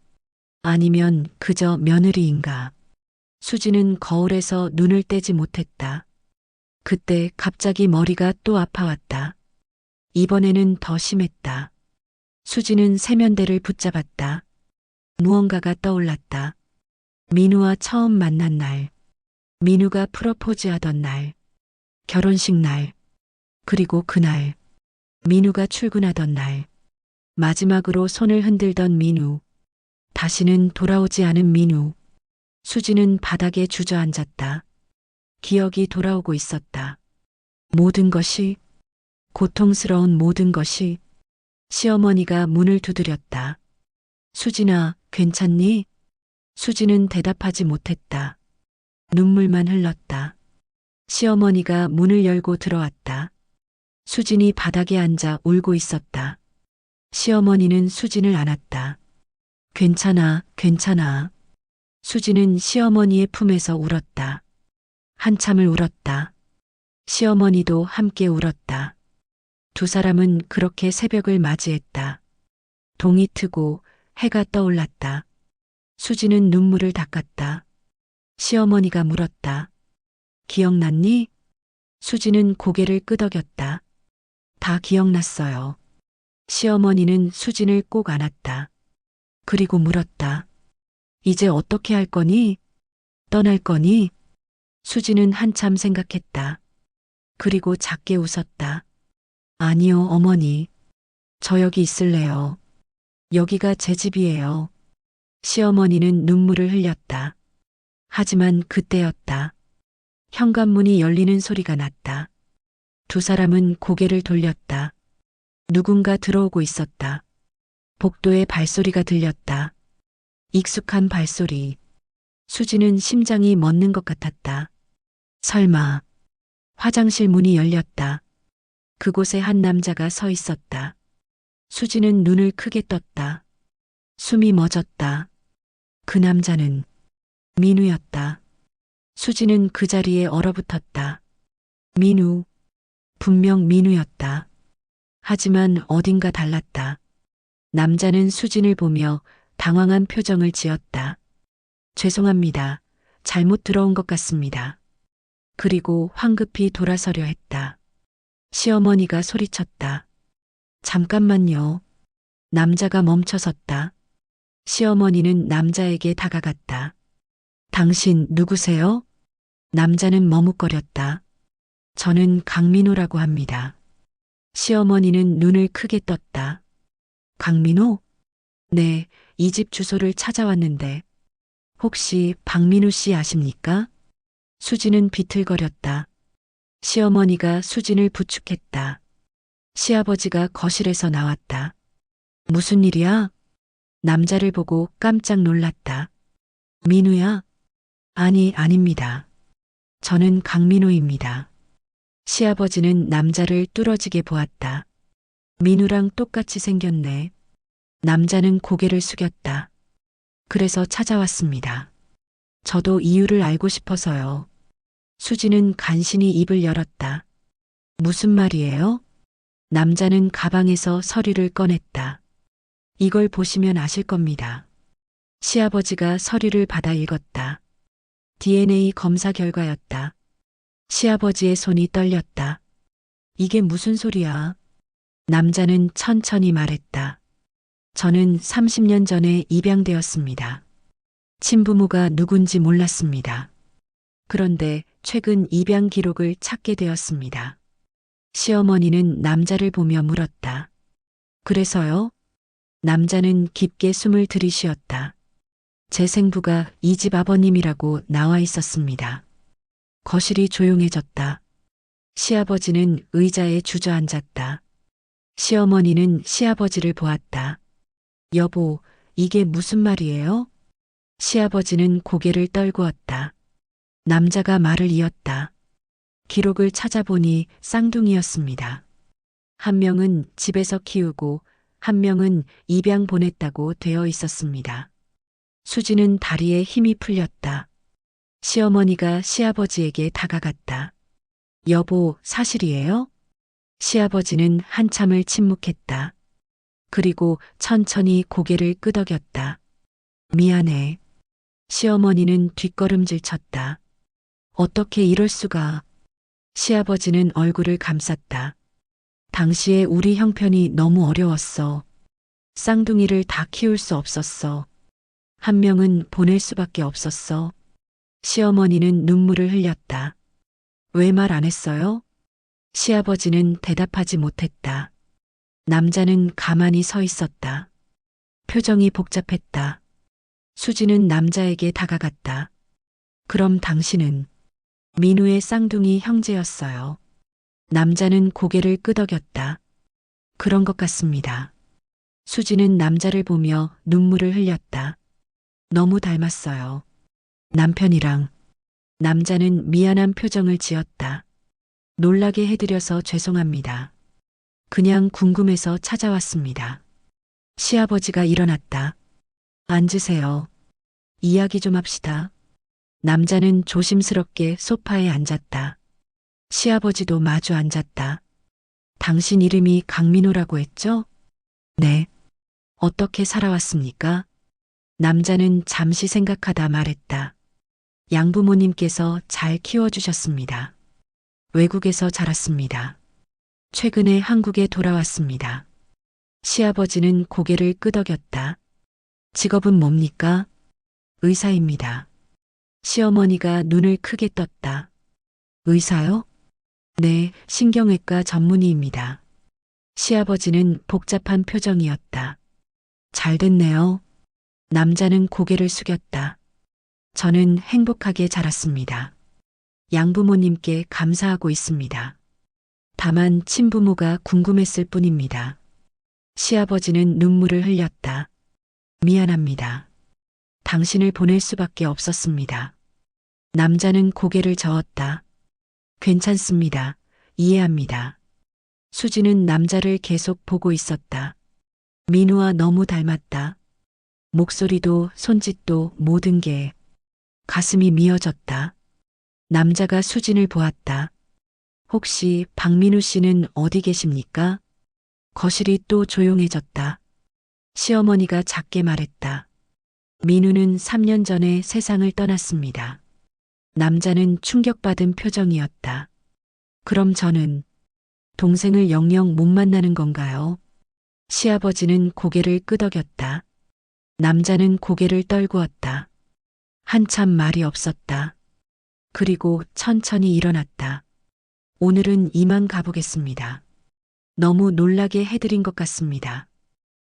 S1: 아니면 그저 며느리인가? 수지는 거울에서 눈을 떼지 못했다. 그때 갑자기 머리가 또 아파왔다. 이번에는 더 심했다. 수지는 세면대를 붙잡았다. 무언가가 떠올랐다. 민우와 처음 만난 날, 민우가 프로포즈하던 날, 결혼식 날, 그리고 그날, 민우가 출근하던 날, 마지막으로 손을 흔들던 민우, 다시는 돌아오지 않은 민우. 수지는 바닥에 주저앉았다. 기억이 돌아오고 있었다. 모든 것이, 고통스러운 모든 것이. 시어머니가 문을 두드렸다. 수진아, 괜찮니? 수지는 대답하지 못했다. 눈물만 흘렀다. 시어머니가 문을 열고 들어왔다. 수진이 바닥에 앉아 울고 있었다. 시어머니는 수진을 안았다. 괜찮아, 괜찮아. 수지는 시어머니의 품에서 울었다. 한참을 울었다. 시어머니도 함께 울었다. 두 사람은 그렇게 새벽을 맞이했다. 동이 트고 해가 떠올랐다. 수지는 눈물을 닦았다. 시어머니가 물었다. 기억났니? 수지는 고개를 끄덕였다. 다 기억났어요. 시어머니는 수진을 꼭 안았다. 그리고 물었다. 이제 어떻게 할 거니? 떠날 거니? 수지는 한참 생각했다. 그리고 작게 웃었다. 아니요, 어머니. 저 여기 있을래요. 여기가 제 집이에요. 시어머니는 눈물을 흘렸다. 하지만 그때였다. 현관문이 열리는 소리가 났다. 두 사람은 고개를 돌렸다. 누군가 들어오고 있었다. 복도의 발소리가 들렸다. 익숙한 발소리. 수지는 심장이 멎는 것 같았다. 설마. 화장실 문이 열렸다. 그곳에 한 남자가 서 있었다. 수지는 눈을 크게 떴다. 숨이 멎었다. 그 남자는 민우였다. 수지는 그 자리에 얼어붙었다. 민우. 분명 민우였다. 하지만 어딘가 달랐다. 남자는 수진을 보며 당황한 표정을 지었다. 죄송합니다. 잘못 들어온 것 같습니다. 그리고 황급히 돌아서려 했다. 시어머니가 소리쳤다. 잠깐만요. 남자가 멈춰섰다. 시어머니는 남자에게 다가갔다. 당신 누구세요? 남자는 머뭇거렸다. 저는 강민호라고 합니다. 시어머니는 눈을 크게 떴다. 강민호? 네, 이 집 주소를 찾아왔는데 혹시 박민우 씨 아십니까? 수진은 비틀거렸다. 시어머니가 수진을 부축했다. 시아버지가 거실에서 나왔다. 무슨 일이야? 남자를 보고 깜짝 놀랐다. 민우야? 아니, 아닙니다. 저는 강민호입니다. 시아버지는 남자를 뚫어지게 보았다. 민우랑 똑같이 생겼네. 남자는 고개를 숙였다. 그래서 찾아왔습니다. 저도 이유를 알고 싶어서요. 수지는 간신히 입을 열었다. 무슨 말이에요? 남자는 가방에서 서류를 꺼냈다. 이걸 보시면 아실 겁니다. 시아버지가 서류를 받아 읽었다. DNA 검사 결과였다. 시아버지의 손이 떨렸다. 이게 무슨 소리야? 남자는 천천히 말했다. 저는 30년 전에 입양되었습니다. 친부모가 누군지 몰랐습니다. 그런데 최근 입양 기록을 찾게 되었습니다. 시어머니는 남자를 보며 물었다. 그래서요? 남자는 깊게 숨을 들이쉬었다. 제 생부가 이 집 아버님이라고 나와 있었습니다. 거실이 조용해졌다. 시아버지는 의자에 주저앉았다. 시어머니는 시아버지를 보았다. 여보, 이게 무슨 말이에요? 시아버지는 고개를 떨구었다. 남자가 말을 이었다. 기록을 찾아보니 쌍둥이였습니다. 한 명은 집에서 키우고 한 명은 입양 보냈다고 되어 있었습니다. 수지는 다리에 힘이 풀렸다. 시어머니가 시아버지에게 다가갔다. 여보, 사실이에요? 시아버지는 한참을 침묵했다. 그리고 천천히 고개를 끄덕였다. 미안해. 시어머니는 뒷걸음질 쳤다. 어떻게 이럴 수가. 시아버지는 얼굴을 감쌌다. 당시에 우리 형편이 너무 어려웠어. 쌍둥이를 다 키울 수 없었어. 한 명은 보낼 수밖에 없었어. 시어머니는 눈물을 흘렸다. 왜 말 안 했어요? 시아버지는 대답하지 못했다. 남자는 가만히 서 있었다. 표정이 복잡했다. 수지는 남자에게 다가갔다. 그럼 당신은 민우의 쌍둥이 형제였어요. 남자는 고개를 끄덕였다. 그런 것 같습니다. 수지는 남자를 보며 눈물을 흘렸다. 너무 닮았어요. 남편이랑. 남자는 미안한 표정을 지었다. 놀라게 해드려서 죄송합니다. 그냥 궁금해서 찾아왔습니다. 시아버지가 일어났다. 앉으세요. 이야기 좀 합시다. 남자는 조심스럽게 소파에 앉았다. 시아버지도 마주 앉았다. 당신 이름이 강민호라고 했죠? 네. 어떻게 살아왔습니까? 남자는 잠시 생각하다 말했다. 양부모님께서 잘 키워주셨습니다. 외국에서 자랐습니다. 최근에 한국에 돌아왔습니다. 시아버지는 고개를 끄덕였다. 직업은 뭡니까? 의사입니다. 시어머니가 눈을 크게 떴다. 의사요? 네, 신경외과 전문의입니다. 시아버지는 복잡한 표정이었다. 잘 됐네요. 남자는 고개를 숙였다. 저는 행복하게 자랐습니다. 양부모님께 감사하고 있습니다. 다만 친부모가 궁금했을 뿐입니다. 시아버지는 눈물을 흘렸다. 미안합니다. 당신을 보낼 수밖에 없었습니다. 남자는 고개를 저었다. 괜찮습니다. 이해합니다. 수지는 남자를 계속 보고 있었다. 민우와 너무 닮았다. 목소리도 손짓도 모든 게. 가슴이 미어졌다. 남자가 수진을 보았다. 혹시 박민우 씨는 어디 계십니까? 거실이 또 조용해졌다. 시어머니가 작게 말했다. 민우는 3년 전에 세상을 떠났습니다. 남자는 충격받은 표정이었다. 그럼 저는 동생을 영영 못 만나는 건가요? 시아버지는 고개를 끄덕였다. 남자는 고개를 떨구었다. 한참 말이 없었다. 그리고 천천히 일어났다. 오늘은 이만 가보겠습니다. 너무 놀라게 해드린 것 같습니다.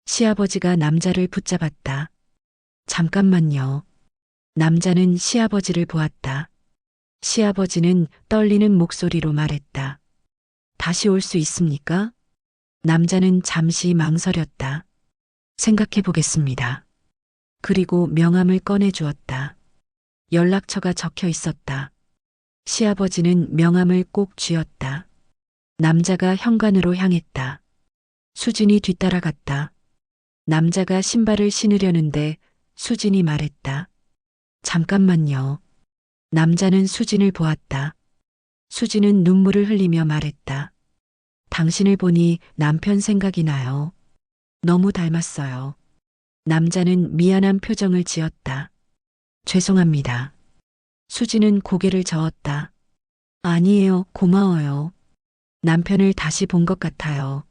S1: 시아버지가 남자를 붙잡았다. 잠깐만요. 남자는 시아버지를 보았다. 시아버지는 떨리는 목소리로 말했다. 다시 올 수 있습니까? 남자는 잠시 망설였다. 생각해 보겠습니다. 그리고 명함을 꺼내 주었다. 연락처가 적혀 있었다. 시아버지는 명함을 꼭 쥐었다. 남자가 현관으로 향했다. 수진이 뒤따라갔다. 남자가 신발을 신으려는데 수진이 말했다. 잠깐만요. 남자는 수진을 보았다. 수진은 눈물을 흘리며 말했다. 당신을 보니 남편 생각이 나요. 너무 닮았어요. 남자는 미안한 표정을 지었다. 죄송합니다. 수진은 고개를 저었다. 아니에요, 고마워요. 남편을 다시 본 것 같아요.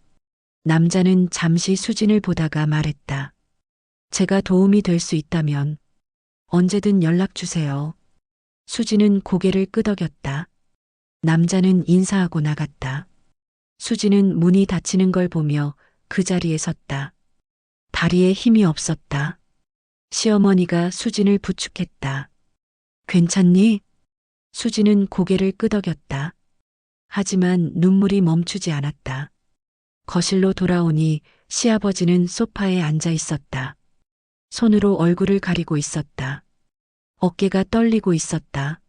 S1: 남자는 잠시 수진을 보다가 말했다. 제가 도움이 될 수 있다면 언제든 연락 주세요. 수진은 고개를 끄덕였다. 남자는 인사하고 나갔다. 수진은 문이 닫히는 걸 보며 그 자리에 섰다. 다리에 힘이 없었다. 시어머니가 수진을 부축했다. 괜찮니? 수진은 고개를 끄덕였다. 하지만 눈물이 멈추지 않았다. 거실로 돌아오니 시아버지는 소파에 앉아 있었다. 손으로 얼굴을 가리고 있었다. 어깨가 떨리고 있었다.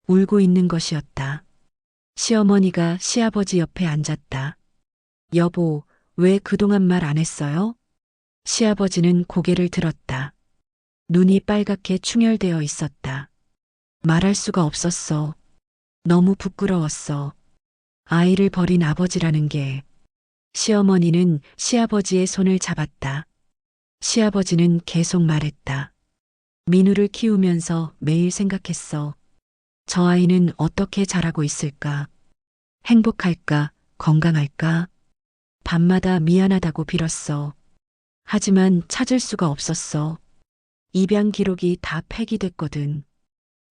S1: 울고 있는 것이었다. 시어머니가 시아버지 옆에 앉았다. 여보, 왜 그동안 말 안 했어요? 시아버지는 고개를 들었다. 눈이 빨갛게 충혈되어 있었다. 말할 수가 없었어. 너무 부끄러웠어. 아이를 버린 아버지라는 게. 시어머니는 시아버지의 손을 잡았다. 시아버지는 계속 말했다. 민우를 키우면서 매일 생각했어. 저 아이는 어떻게 자라고 있을까? 행복할까? 건강할까? 밤마다 미안하다고 빌었어. 하지만 찾을 수가 없었어. 입양 기록이 다 폐기됐거든.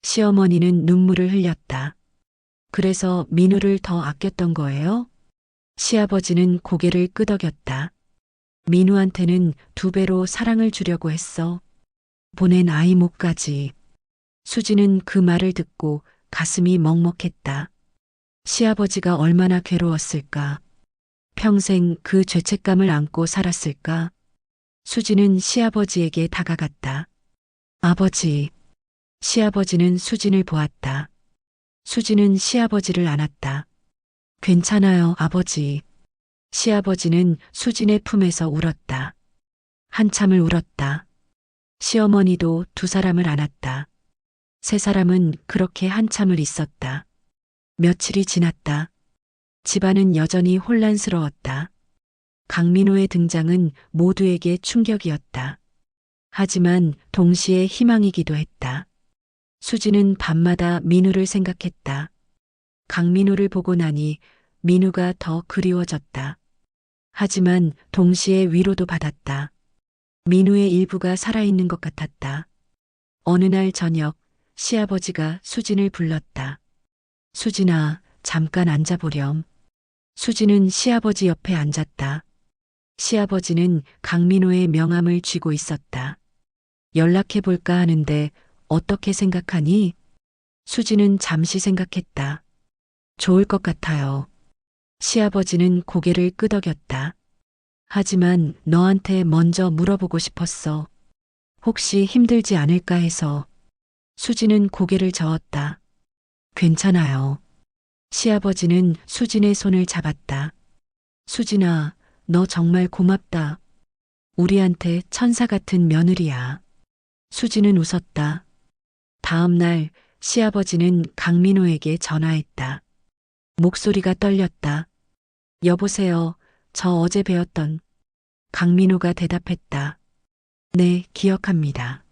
S1: 시어머니는 눈물을 흘렸다. 그래서 민우를 더 아꼈던 거예요? 시아버지는 고개를 끄덕였다. 민우한테는 2배로 사랑을 주려고 했어. 보낸 아이 목까지. 수지는 그 말을 듣고 가슴이 먹먹했다. 시아버지가 얼마나 괴로웠을까? 평생 그 죄책감을 안고 살았을까? 수지는 시아버지에게 다가갔다. 아버지. 시아버지는 수진을 보았다. 수지는 시아버지를 안았다. 괜찮아요, 아버지. 시아버지는 수진의 품에서 울었다. 한참을 울었다. 시어머니도 2사람을 안았다. 3사람은 그렇게 한참을 있었다. 며칠이 지났다. 집안은 여전히 혼란스러웠다. 강민호의 등장은 모두에게 충격이었다. 하지만 동시에 희망이기도 했다. 수지는 밤마다 민우를 생각했다. 강민호를 보고 나니 민우가 더 그리워졌다. 하지만 동시에 위로도 받았다. 민우의 일부가 살아있는 것 같았다. 어느 날 저녁 시아버지가 수진을 불렀다. 수진아, 잠깐 앉아보렴. 수진은 시아버지 옆에 앉았다. 시아버지는 강민호의 명함을 쥐고 있었다. 연락해볼까 하는데 어떻게 생각하니? 수진은 잠시 생각했다. 좋을 것 같아요. 시아버지는 고개를 끄덕였다. 하지만 너한테 먼저 물어보고 싶었어. 혹시 힘들지 않을까 해서. 수진은 고개를 저었다. 괜찮아요. 시아버지는 수진의 손을 잡았다. 수진아, 너 정말 고맙다. 우리한테 천사 같은 며느리야. 수진은 웃었다. 다음 날 시아버지는 강민호에게 전화했다. 목소리가 떨렸다. 여보세요. 저 어제 배웠던. 강민호가 대답했다. 네, 기억합니다.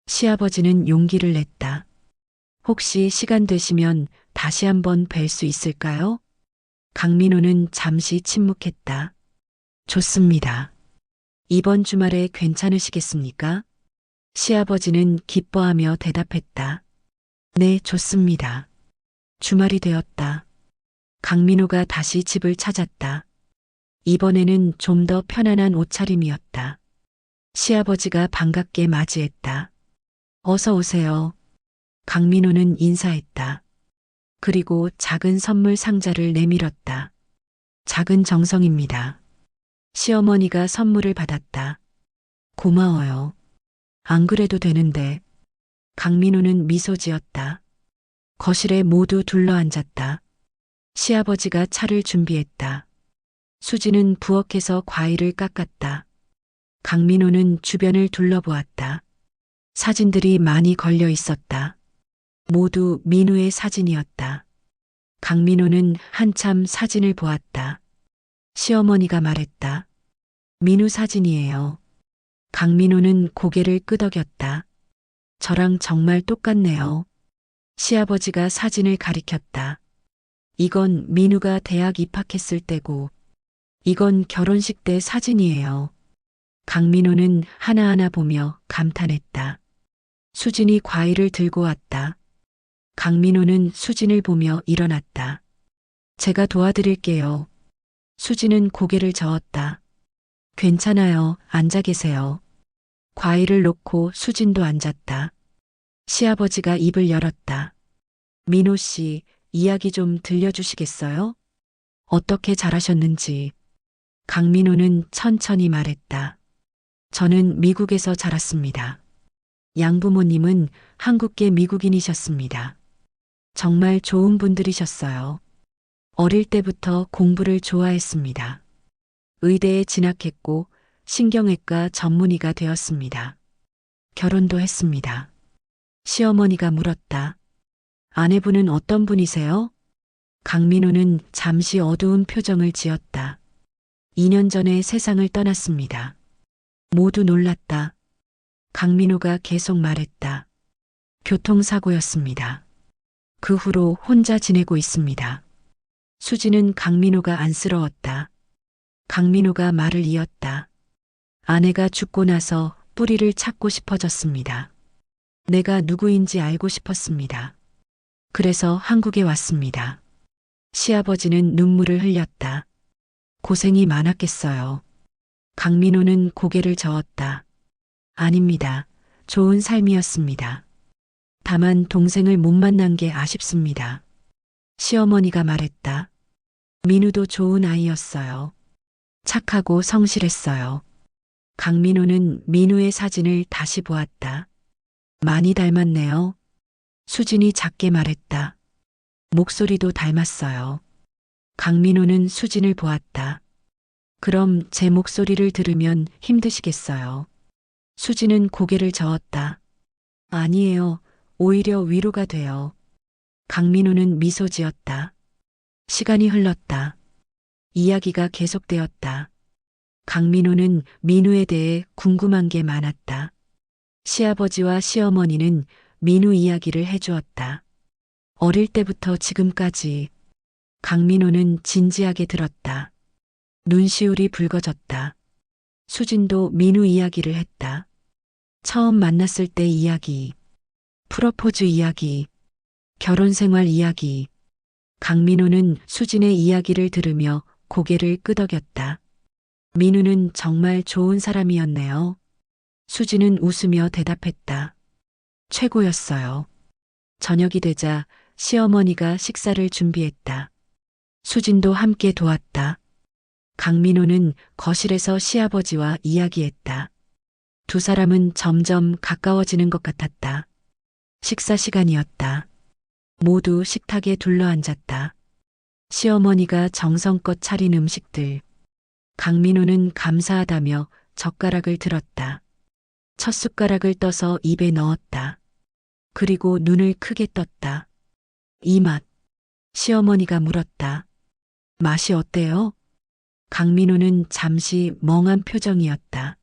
S1: 시아버지는 용기를 냈다. 혹시 시간 되시면 다시 한번 뵐 수 있을까요? 강민호는 잠시 침묵했다. 좋습니다. 이번 주말에 괜찮으시겠습니까? 시아버지는 기뻐하며 대답했다. 네, 좋습니다. 주말이 되었다. 강민호가 다시 집을 찾았다. 이번에는 좀 더 편안한 옷차림이었다. 시아버지가 반갑게 맞이했다. 어서 오세요. 강민호는 인사했다. 그리고 작은 선물 상자를 내밀었다. 작은 정성입니다. 시어머니가 선물을 받았다. 고마워요. 안 그래도 되는데. 강민호는 미소 지었다. 거실에 모두 둘러앉았다. 시아버지가 차를 준비했다. 수지는 부엌에서 과일을 깎았다. 강민호는 주변을 둘러보았다. 사진들이 많이 걸려 있었다. 모두 민우의 사진이었다. 강민호는 한참 사진을 보았다. 시어머니가 말했다. 민우 사진이에요. 강민호는 고개를 끄덕였다. 저랑 정말 똑같네요. 시아버지가 사진을 가리켰다. 이건 민우가 대학 입학했을 때고, 이건 결혼식 때 사진이에요. 강민호는 하나하나 보며 감탄했다. 수진이 과일을 들고 왔다. 강민호는 수진을 보며 일어났다. 제가 도와드릴게요. 수진은 고개를 저었다. 괜찮아요. 앉아 계세요. 과일을 놓고 수진도 앉았다. 시아버지가 입을 열었다. 민호 씨, 이야기 좀 들려주시겠어요? 어떻게 자라셨는지. 강민호는 천천히 말했다. 저는 미국에서 자랐습니다. 양부모님은 한국계 미국인이셨습니다. 정말 좋은 분들이셨어요. 어릴 때부터 공부를 좋아했습니다. 의대에 진학했고 신경외과 전문의가 되었습니다. 결혼도 했습니다. 시어머니가 물었다. 아내분은 어떤 분이세요? 강민호는 잠시 어두운 표정을 지었다. 2년 전에 세상을 떠났습니다. 모두 놀랐다. 강민호가 계속 말했다. 교통사고였습니다. 그 후로 혼자 지내고 있습니다. 수지는 강민호가 안쓰러웠다. 강민호가 말을 이었다. 아내가 죽고 나서 뿌리를 찾고 싶어졌습니다. 내가 누구인지 알고 싶었습니다. 그래서 한국에 왔습니다. 시아버지는 눈물을 흘렸다. 고생이 많았겠어요. 강민호는 고개를 저었다. 아닙니다. 좋은 삶이었습니다. 다만 동생을 못 만난 게 아쉽습니다. 시어머니가 말했다. 민우도 좋은 아이였어요. 착하고 성실했어요. 강민호는 민우의 사진을 다시 보았다. 많이 닮았네요. 수진이 작게 말했다. 목소리도 닮았어요. 강민호는 수진을 보았다. 그럼 제 목소리를 들으면 힘드시겠어요. 수진은 고개를 저었다. 아니에요. 오히려 위로가 돼요. 강민호는 미소 지었다. 시간이 흘렀다. 이야기가 계속되었다. 강민호는 민우에 대해 궁금한 게 많았다. 시아버지와 시어머니는 민우 이야기를 해주었다. 어릴 때부터 지금까지. 강민호는 진지하게 들었다. 눈시울이 붉어졌다. 수진도 민우 이야기를 했다. 처음 만났을 때 이야기, 프러포즈 이야기, 결혼 생활 이야기. 강민호는 수진의 이야기를 들으며 고개를 끄덕였다. 민우는 정말 좋은 사람이었네요. 수진은 웃으며 대답했다. 최고였어요. 저녁이 되자 시어머니가 식사를 준비했다. 수진도 함께 도왔다. 강민호는 거실에서 시아버지와 이야기했다. 두 사람은 점점 가까워지는 것 같았다. 식사 시간이었다. 모두 식탁에 둘러앉았다. 시어머니가 정성껏 차린 음식들. 강민호는 감사하다며 젓가락을 들었다. 첫 숟가락을 떠서 입에 넣었다. 그리고 눈을 크게 떴다. 이 맛. 시어머니가 물었다. 맛이 어때요? 강민호는 잠시 멍한 표정이었다.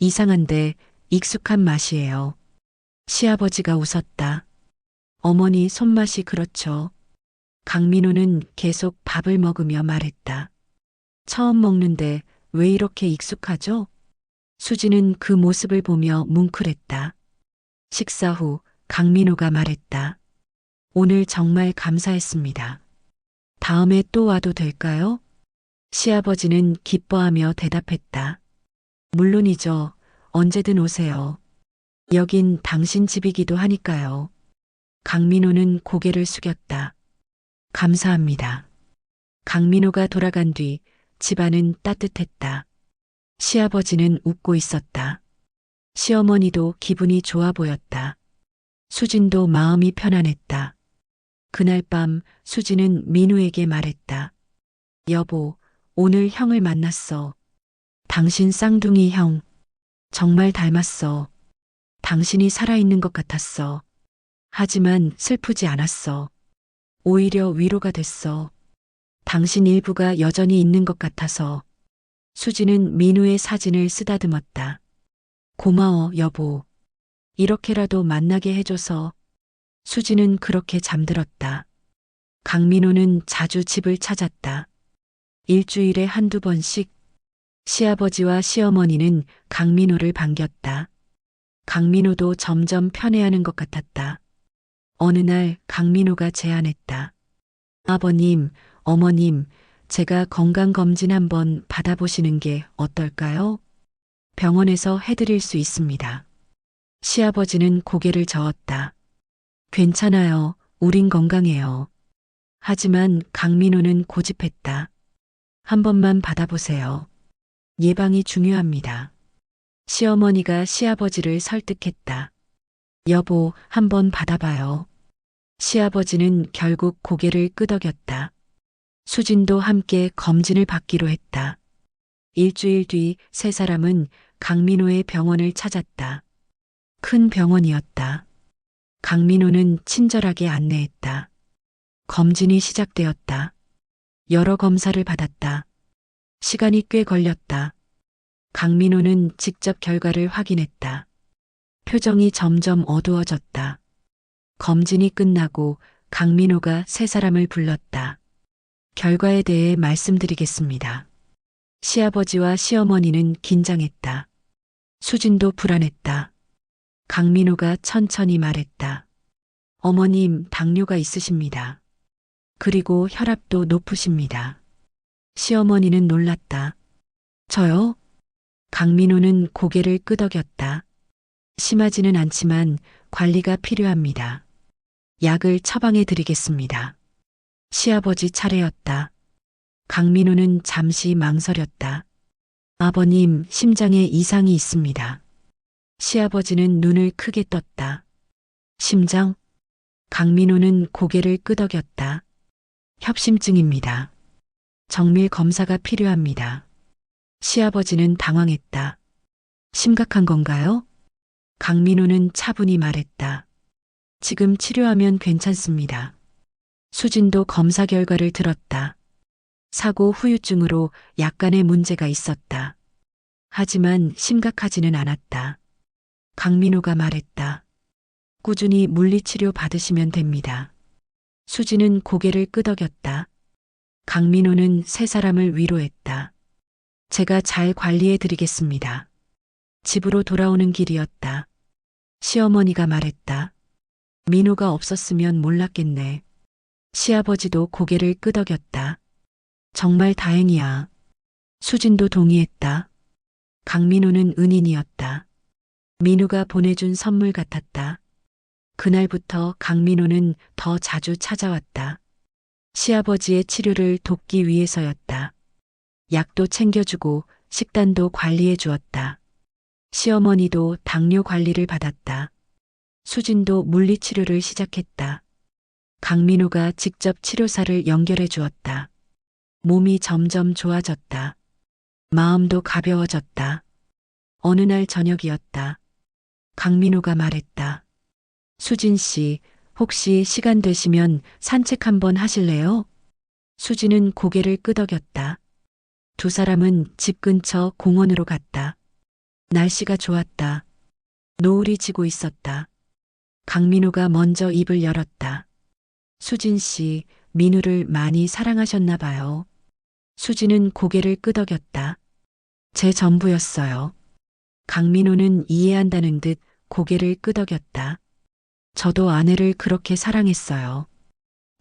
S1: 이상한데 익숙한 맛이에요. 시아버지가 웃었다. 어머니 손맛이 그렇죠. 강민호는 계속 밥을 먹으며 말했다. 처음 먹는데 왜 이렇게 익숙하죠? 수지는 그 모습을 보며 뭉클했다. 식사 후 강민호가 말했다. 오늘 정말 감사했습니다. 다음에 또 와도 될까요? 시아버지는 기뻐하며 대답했다. 물론이죠. 언제든 오세요. 여긴 당신 집이기도 하니까요. 강민호는 고개를 숙였다. 감사합니다. 강민호가 돌아간 뒤 집안은 따뜻했다. 시아버지는 웃고 있었다. 시어머니도 기분이 좋아 보였다. 수진도 마음이 편안했다. 그날 밤 수진은 민우에게 말했다. 여보, 오늘 형을 만났어. 당신 쌍둥이 형. 정말 닮았어. 당신이 살아있는 것 같았어. 하지만 슬프지 않았어. 오히려 위로가 됐어. 당신 일부가 여전히 있는 것 같아서. 수지는 민우의 사진을 쓰다듬었다. 고마워, 여보. 이렇게라도 만나게 해줘서. 수지는 그렇게 잠들었다. 강민호는 자주 집을 찾았다. 일주일에 한두 번씩. 시아버지와 시어머니는 강민호를 반겼다. 강민호도 점점 편해하는 것 같았다. 어느 날 강민호가 제안했다. 아버님, 어머님, 제가 건강검진 한번 받아보시는 게 어떨까요? 병원에서 해드릴 수 있습니다. 시아버지는 고개를 저었다. 괜찮아요. 우린 건강해요. 하지만 강민호는 고집했다. 한 번만 받아보세요. 예방이 중요합니다. 시어머니가 시아버지를 설득했다. 여보, 한번 받아봐요. 시아버지는 결국 고개를 끄덕였다. 수진도 함께 검진을 받기로 했다. 일주일 뒤 세 사람은 강민호의 병원을 찾았다. 큰 병원이었다. 강민호는 친절하게 안내했다. 검진이 시작되었다. 여러 검사를 받았다. 시간이 꽤 걸렸다. 강민호는 직접 결과를 확인했다. 표정이 점점 어두워졌다. 검진이 끝나고 강민호가 세 사람을 불렀다. 결과에 대해 말씀드리겠습니다. 시아버지와 시어머니는 긴장했다. 수진도 불안했다. 강민호가 천천히 말했다. 어머님, 당뇨가 있으십니다. 그리고 혈압도 높으십니다. 시어머니는 놀랐다. 저요? 강민호는 고개를 끄덕였다. 심하지는 않지만 관리가 필요합니다. 약을 처방해 드리겠습니다. 시아버지 차례였다. 강민호는 잠시 망설였다. 아버님, 심장에 이상이 있습니다. 시아버지는 눈을 크게 떴다. 심장? 강민호는 고개를 끄덕였다. 협심증입니다. 정밀 검사가 필요합니다. 시아버지는 당황했다. 심각한 건가요? 강민호는 차분히 말했다. 지금 치료하면 괜찮습니다. 수진도 검사 결과를 들었다. 사고 후유증으로 약간의 문제가 있었다. 하지만 심각하지는 않았다. 강민호가 말했다. 꾸준히 물리치료 받으시면 됩니다. 수지는 고개를 끄덕였다. 강민호는 세 사람을 위로했다. 제가 잘 관리해 드리겠습니다. 집으로 돌아오는 길이었다. 시어머니가 말했다. 민호가 없었으면 몰랐겠네. 시아버지도 고개를 끄덕였다. 정말 다행이야. 수진도 동의했다. 강민호는 은인이었다. 민우가 보내준 선물 같았다. 그날부터 강민호는 더 자주 찾아왔다. 시아버지의 치료를 돕기 위해서였다. 약도 챙겨주고 식단도 관리해 주었다. 시어머니도 당뇨 관리를 받았다. 수진도 물리치료를 시작했다. 강민호가 직접 치료사를 연결해 주었다. 몸이 점점 좋아졌다. 마음도 가벼워졌다. 어느 날 저녁이었다. 강민호가 말했다. 수진 씨, 혹시 시간 되시면 산책 한번 하실래요? 수진은 고개를 끄덕였다. 두 사람은 집 근처 공원으로 갔다. 날씨가 좋았다. 노을이 지고 있었다. 강민우가 먼저 입을 열었다. 수진 씨, 민우를 많이 사랑하셨나 봐요. 수진은 고개를 끄덕였다. 제 전부였어요. 강민우는 이해한다는 듯 고개를 끄덕였다. 저도 아내를 그렇게 사랑했어요.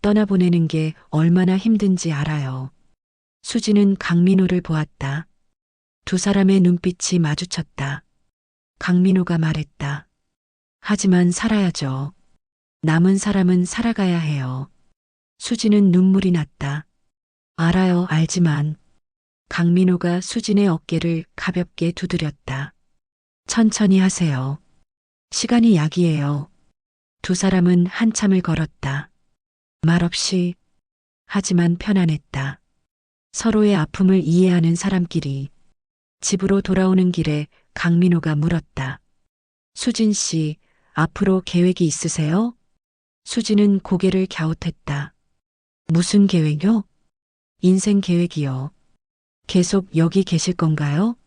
S1: 떠나보내는 게 얼마나 힘든지 알아요. 수진은 강민우를 보았다. 두 사람의 눈빛이 마주쳤다. 강민우가 말했다. 하지만 살아야죠. 남은 사람은 살아가야 해요. 수진은 눈물이 났다. 알아요, 알지만. 강민우가 수진의 어깨를 가볍게 두드렸다. 천천히 하세요. 시간이 약이에요. 두 사람은 한참을 걸었다. 말없이, 하지만 편안했다. 서로의 아픔을 이해하는 사람끼리. 집으로 돌아오는 길에 강민우가 물었다. 수진 씨, 앞으로 계획이 있으세요? 수진은 고개를 갸웃했다. 무슨 계획요? 인생 계획이요. 계속 여기 계실 건가요?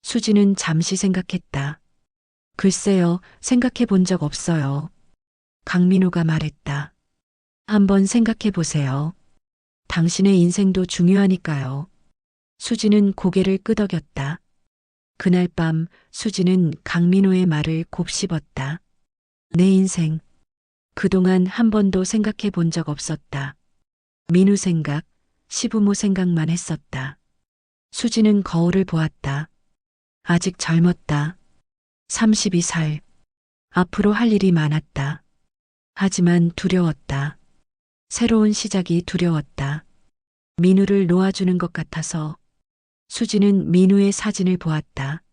S1: 수진은 잠시 생각했다. 글쎄요, 생각해 본 적 없어요. 강민우가 말했다. 한번 생각해 보세요. 당신의 인생도 중요하니까요. 수진은 고개를 끄덕였다. 그날 밤 수진은 강민우의 말을 곱씹었다. 내 인생. 그동안 한 번도 생각해 본 적 없었다. 민우 생각, 시부모 생각만 했었다. 수진은 거울을 보았다. 아직 젊었다. 32살. 앞으로 할 일이 많았다. 하지만 두려웠다. 새로운 시작이 두려웠다. 민우를 놓아주는 것 같아서. 수진은 민우의 사진을 보았다.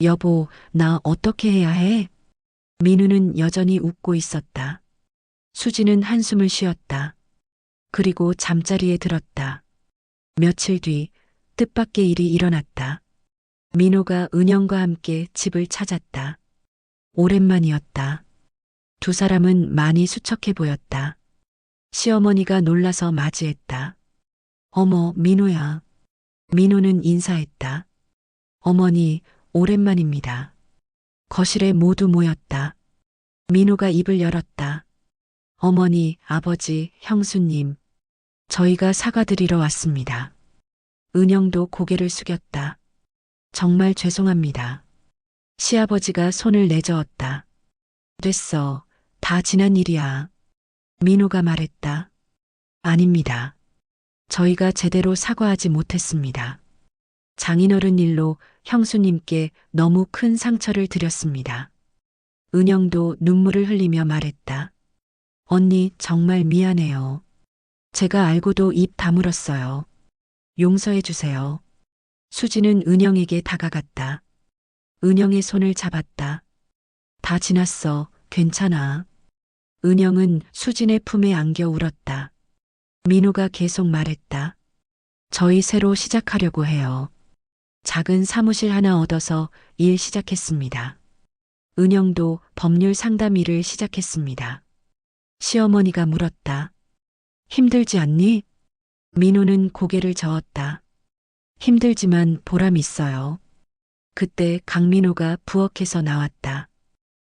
S1: 여보, 나 어떻게 해야 해? 민우는 여전히 웃고 있었다. 수진은 한숨을 쉬었다. 그리고 잠자리에 들었다. 며칠 뒤 뜻밖의 일이 일어났다. 민우가 은영과 함께 집을 찾았다. 오랜만이었다. 두 사람은 많이 수척해 보였다. 시어머니가 놀라서 맞이했다. 어머, 민우야. 민우는 인사했다. 어머니, 오랜만입니다. 거실에 모두 모였다. 민우가 입을 열었다. 어머니, 아버지, 형수님, 저희가 사과드리러 왔습니다. 은영도 고개를 숙였다. 정말 죄송합니다. 시아버지가 손을 내저었다. 됐어. 다 지난 일이야. 민우가 말했다. 아닙니다. 저희가 제대로 사과하지 못했습니다. 장인어른 일로 형수님께 너무 큰 상처를 드렸습니다. 은영도 눈물을 흘리며 말했다. 언니, 정말 미안해요. 제가 알고도 입 다물었어요. 용서해 주세요. 수지는 은영에게 다가갔다. 은영의 손을 잡았다. 다 지났어. 괜찮아. 은영은 수진의 품에 안겨 울었다. 민우가 계속 말했다. 저희 새로 시작하려고 해요. 작은 사무실 하나 얻어서 일 시작했습니다. 은영도 법률 상담 일을 시작했습니다. 시어머니가 물었다. 힘들지 않니? 민우는 고개를 저었다. 힘들지만 보람 있어요. 그때 강민우가 부엌에서 나왔다.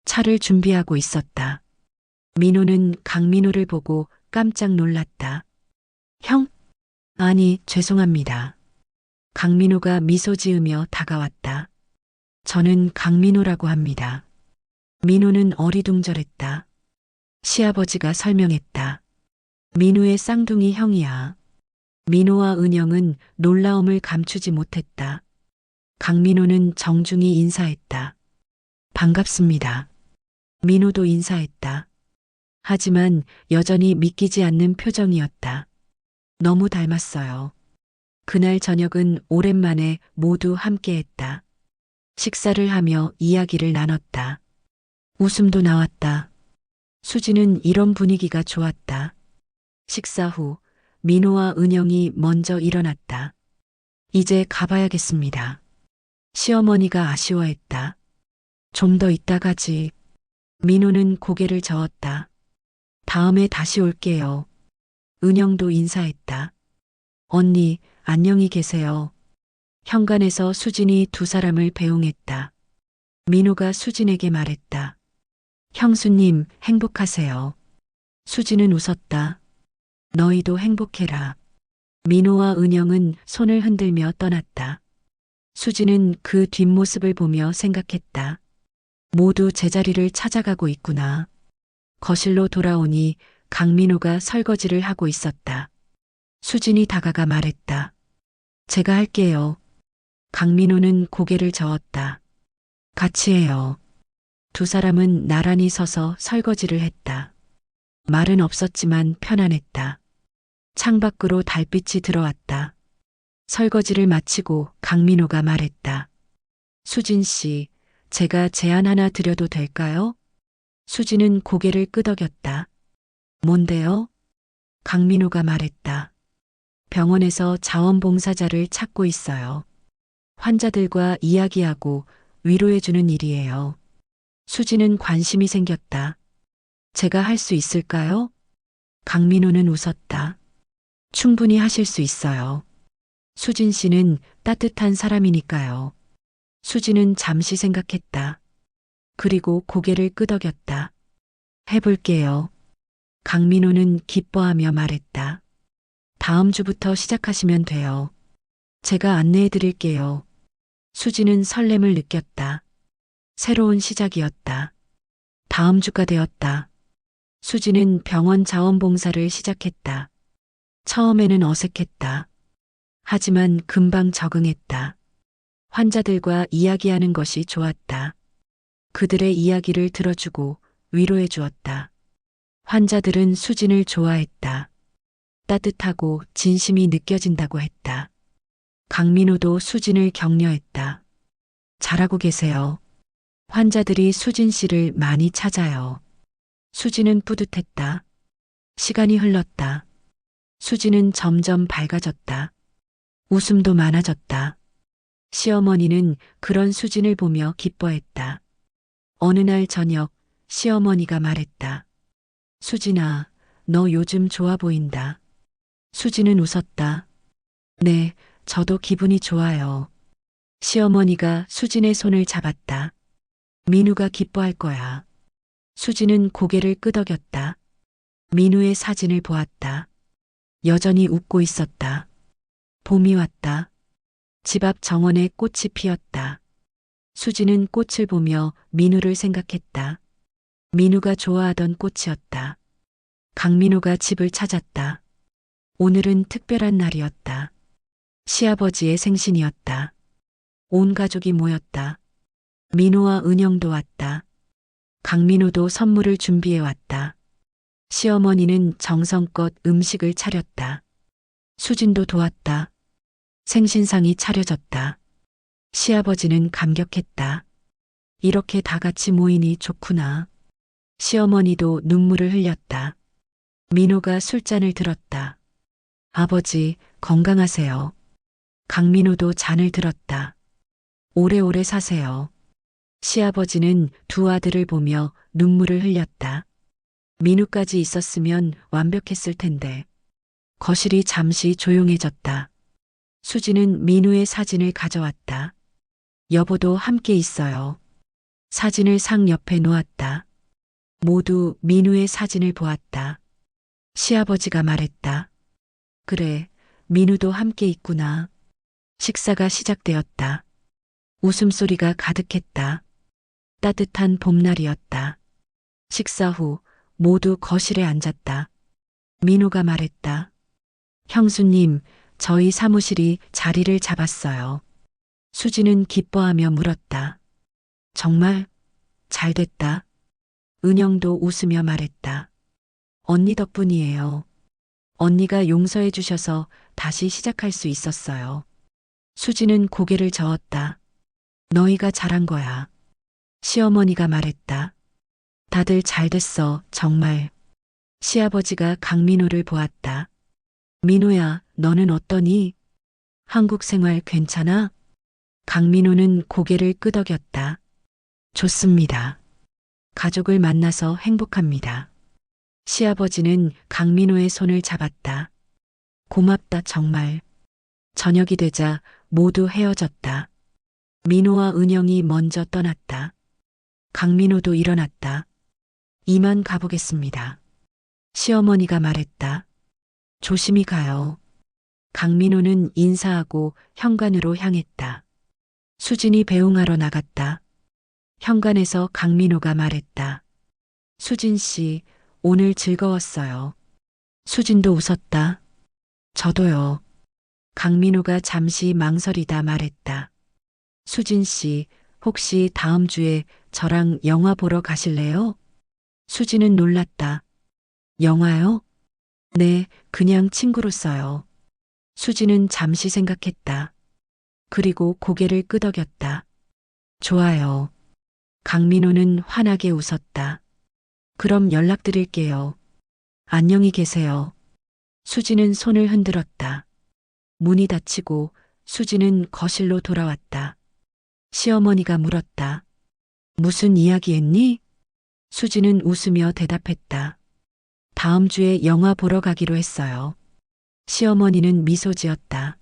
S1: 차를 준비하고 있었다. 민우는 강민우를 보고 깜짝 놀랐다. 형? 아니, 죄송합니다. 강민우가 미소 지으며 다가왔다. 저는 강민우라고 합니다. 민우는 어리둥절했다. 시아버지가 설명했다. 민우의 쌍둥이 형이야. 민우와 은영은 놀라움을 감추지 못했다. 강민우는 정중히 인사했다. 반갑습니다. 민우도 인사했다. 하지만 여전히 믿기지 않는 표정이었다. 너무 닮았어요. 그날 저녁은 오랜만에 모두 함께했다. 식사를 하며 이야기를 나눴다. 웃음도 나왔다. 수지는 이런 분위기가 좋았다. 식사 후 민호와 은영이 먼저 일어났다. 이제 가봐야겠습니다. 시어머니가 아쉬워했다. 좀 더 있다 가지. 민호는 고개를 저었다. 다음에 다시 올게요. 은영도 인사했다. 언니, 안녕히 계세요. 현관에서 수진이 두 사람을 배웅했다. 민호가 수진에게 말했다. 형수님, 행복하세요. 수지는 웃었다. 너희도 행복해라. 민호와 은영은 손을 흔들며 떠났다. 수지는 그 뒷모습을 보며 생각했다. 모두 제자리를 찾아가고 있구나. 거실로 돌아오니 강민호가 설거지를 하고 있었다. 수진이 다가가 말했다. 제가 할게요. 강민호는 고개를 저었다. 같이 해요. 두 사람은 나란히 서서 설거지를 했다. 말은 없었지만 편안했다. 창밖으로 달빛이 들어왔다. 설거지를 마치고 강민호가 말했다. 수진 씨, 제가 제안 하나 드려도 될까요? 수진은 고개를 끄덕였다. 뭔데요? 강민호가 말했다. 병원에서 자원봉사자를 찾고 있어요. 환자들과 이야기하고 위로해주는 일이에요. 수지는 관심이 생겼다. 제가 할 수 있을까요? 강민호는 웃었다. 충분히 하실 수 있어요. 수진 씨는 따뜻한 사람이니까요. 수지는 잠시 생각했다. 그리고 고개를 끄덕였다. 해볼게요. 강민호는 기뻐하며 말했다. 다음 주부터 시작하시면 돼요. 제가 안내해 드릴게요. 수지는 설렘을 느꼈다. 새로운 시작이었다. 다음 주가 되었다. 수지는 병원 자원봉사를 시작했다. 처음에는 어색했다. 하지만 금방 적응했다. 환자들과 이야기하는 것이 좋았다. 그들의 이야기를 들어주고 위로해 주었다. 환자들은 수진을 좋아했다. 따뜻하고 진심이 느껴진다고 했다. 강민호도 수진을 격려했다. 잘하고 계세요. 환자들이 수진 씨를 많이 찾아요. 수진은 뿌듯했다. 시간이 흘렀다. 수진은 점점 밝아졌다. 웃음도 많아졌다. 시어머니는 그런 수진을 보며 기뻐했다. 어느 날 저녁 시어머니가 말했다. 수진아, 너 요즘 좋아 보인다. 수진은 웃었다. 네, 저도 기분이 좋아요. 시어머니가 수진의 손을 잡았다. 민우가 기뻐할 거야. 수진은 고개를 끄덕였다. 민우의 사진을 보았다. 여전히 웃고 있었다. 봄이 왔다. 집 앞 정원에 꽃이 피었다. 수진은 꽃을 보며 민우를 생각했다. 민우가 좋아하던 꽃이었다. 강민호가 집을 찾았다. 오늘은 특별한 날이었다. 시아버지의 생신이었다. 온 가족이 모였다. 민호와 은영도 왔다. 강민호도 선물을 준비해 왔다. 시어머니는 정성껏 음식을 차렸다. 수진도 도왔다. 생신상이 차려졌다. 시아버지는 감격했다. 이렇게 다 같이 모이니 좋구나. 시어머니도 눈물을 흘렸다. 민호가 술잔을 들었다. 아버지, 건강하세요. 강민호도 잔을 들었다. 오래오래 사세요. 시아버지는 두 아들을 보며 눈물을 흘렸다. 민우까지 있었으면 완벽했을 텐데. 거실이 잠시 조용해졌다. 수지는 민우의 사진을 가져왔다. 여보도 함께 있어요. 사진을 상 옆에 놓았다. 모두 민우의 사진을 보았다. 시아버지가 말했다. 그래, 민우도 함께 있구나. 식사가 시작되었다. 웃음소리가 가득했다. 따뜻한 봄날이었다. 식사 후 모두 거실에 앉았다. 민우가 말했다. 형수님, 저희 사무실이 자리를 잡았어요. 수지는 기뻐하며 물었다. 정말 잘 됐다. 은영도 웃으며 말했다. 언니 덕분이에요. 언니가 용서해 주셔서 다시 시작할 수 있었어요. 수지는 고개를 저었다. 너희가 잘한 거야. 시어머니가 말했다. 다들 잘 됐어, 정말. 시아버지가 강민호를 보았다. 민호야, 너는 어떠니? 한국 생활 괜찮아? 강민호는 고개를 끄덕였다. 좋습니다. 가족을 만나서 행복합니다. 시아버지는 강민호의 손을 잡았다. 고맙다, 정말. 저녁이 되자 모두 헤어졌다. 민호와 은영이 먼저 떠났다. 강민호도 일어났다. 이만 가보겠습니다. 시어머니가 말했다. 조심히 가요. 강민호는 인사하고 현관으로 향했다. 수진이 배웅하러 나갔다. 현관에서 강민호가 말했다. 수진 씨, 오늘 즐거웠어요. 수진도 웃었다. 저도요. 강민호가 잠시 망설이다 말했다. 수진 씨, 혹시 다음 주에 저랑 영화 보러 가실래요? 수진은 놀랐다. 영화요? 네, 그냥 친구로서요. 수진은 잠시 생각했다. 그리고 고개를 끄덕였다. 좋아요. 강민호는 환하게 웃었다. 그럼 연락드릴게요. 안녕히 계세요. 수진은 손을 흔들었다. 문이 닫히고 수진은 거실로 돌아왔다. 시어머니가 물었다. 무슨 이야기 했니? 수진은 웃으며 대답했다. 다음 주에 영화 보러 가기로 했어요. 시어머니는 미소 지었다.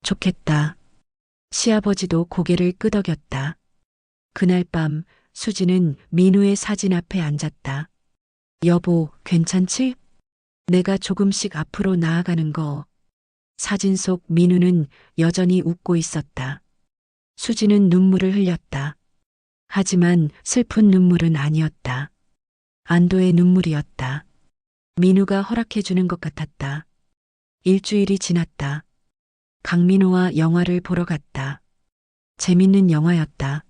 S1: 좋겠다. 시아버지도 고개를 끄덕였다. 그날 밤 수진은 민우의 사진 앞에 앉았다. 여보, 괜찮지? 내가 조금씩 앞으로 나아가는 거. 사진 속 민우는 여전히 웃고 있었다. 수진은 눈물을 흘렸다. 하지만 슬픈 눈물은 아니었다. 안도의 눈물이었다. 민우가 허락해주는 것 같았다. 일주일이 지났다. 강민호와 영화를 보러 갔다. 재밌는 영화였다.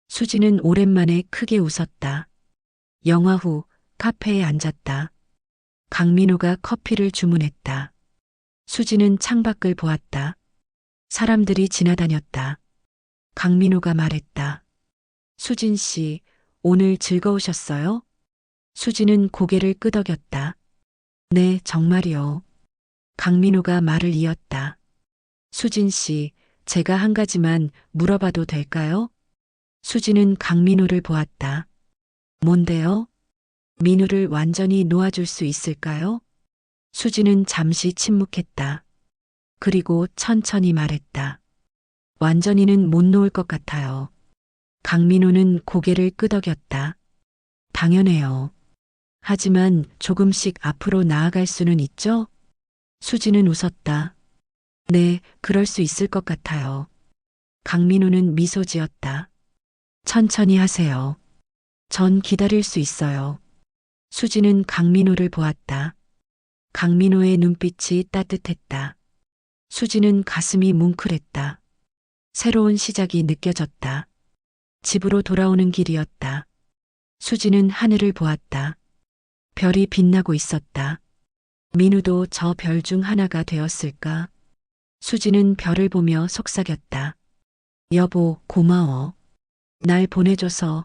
S1: 수진은 오랜만에 크게 웃었다. 영화 후 카페에 앉았다. 강민호가 커피를 주문했다. 수진은 창밖을 보았다. 사람들이 지나다녔다. 강민호가 말했다. 수진 씨, 오늘 즐거우셨어요? 수진은 고개를 끄덕였다. 네, 정말이요. 강민호가 말을 이었다. 수진 씨, 제가 한 가지만 물어봐도 될까요? 수진은 강민호를 보았다. 뭔데요? 민우를 완전히 놓아줄 수 있을까요? 수진은 잠시 침묵했다. 그리고 천천히 말했다. 완전히는 못 놓을 것 같아요. 강민호는 고개를 끄덕였다. 당연해요. 하지만 조금씩 앞으로 나아갈 수는 있죠? 수진은 웃었다. 네, 그럴 수 있을 것 같아요. 강민호는 미소 지었다. 천천히 하세요. 전 기다릴 수 있어요. 수진은 강민호를 보았다. 강민호의 눈빛이 따뜻했다. 수진은 가슴이 뭉클했다. 새로운 시작이 느껴졌다. 집으로 돌아오는 길이었다. 수진은 하늘을 보았다. 별이 빛나고 있었다. 민우도 저 별 중 하나가 되었을까? 수진은 별을 보며 속삭였다. 여보, 고마워. 날 보내줘서.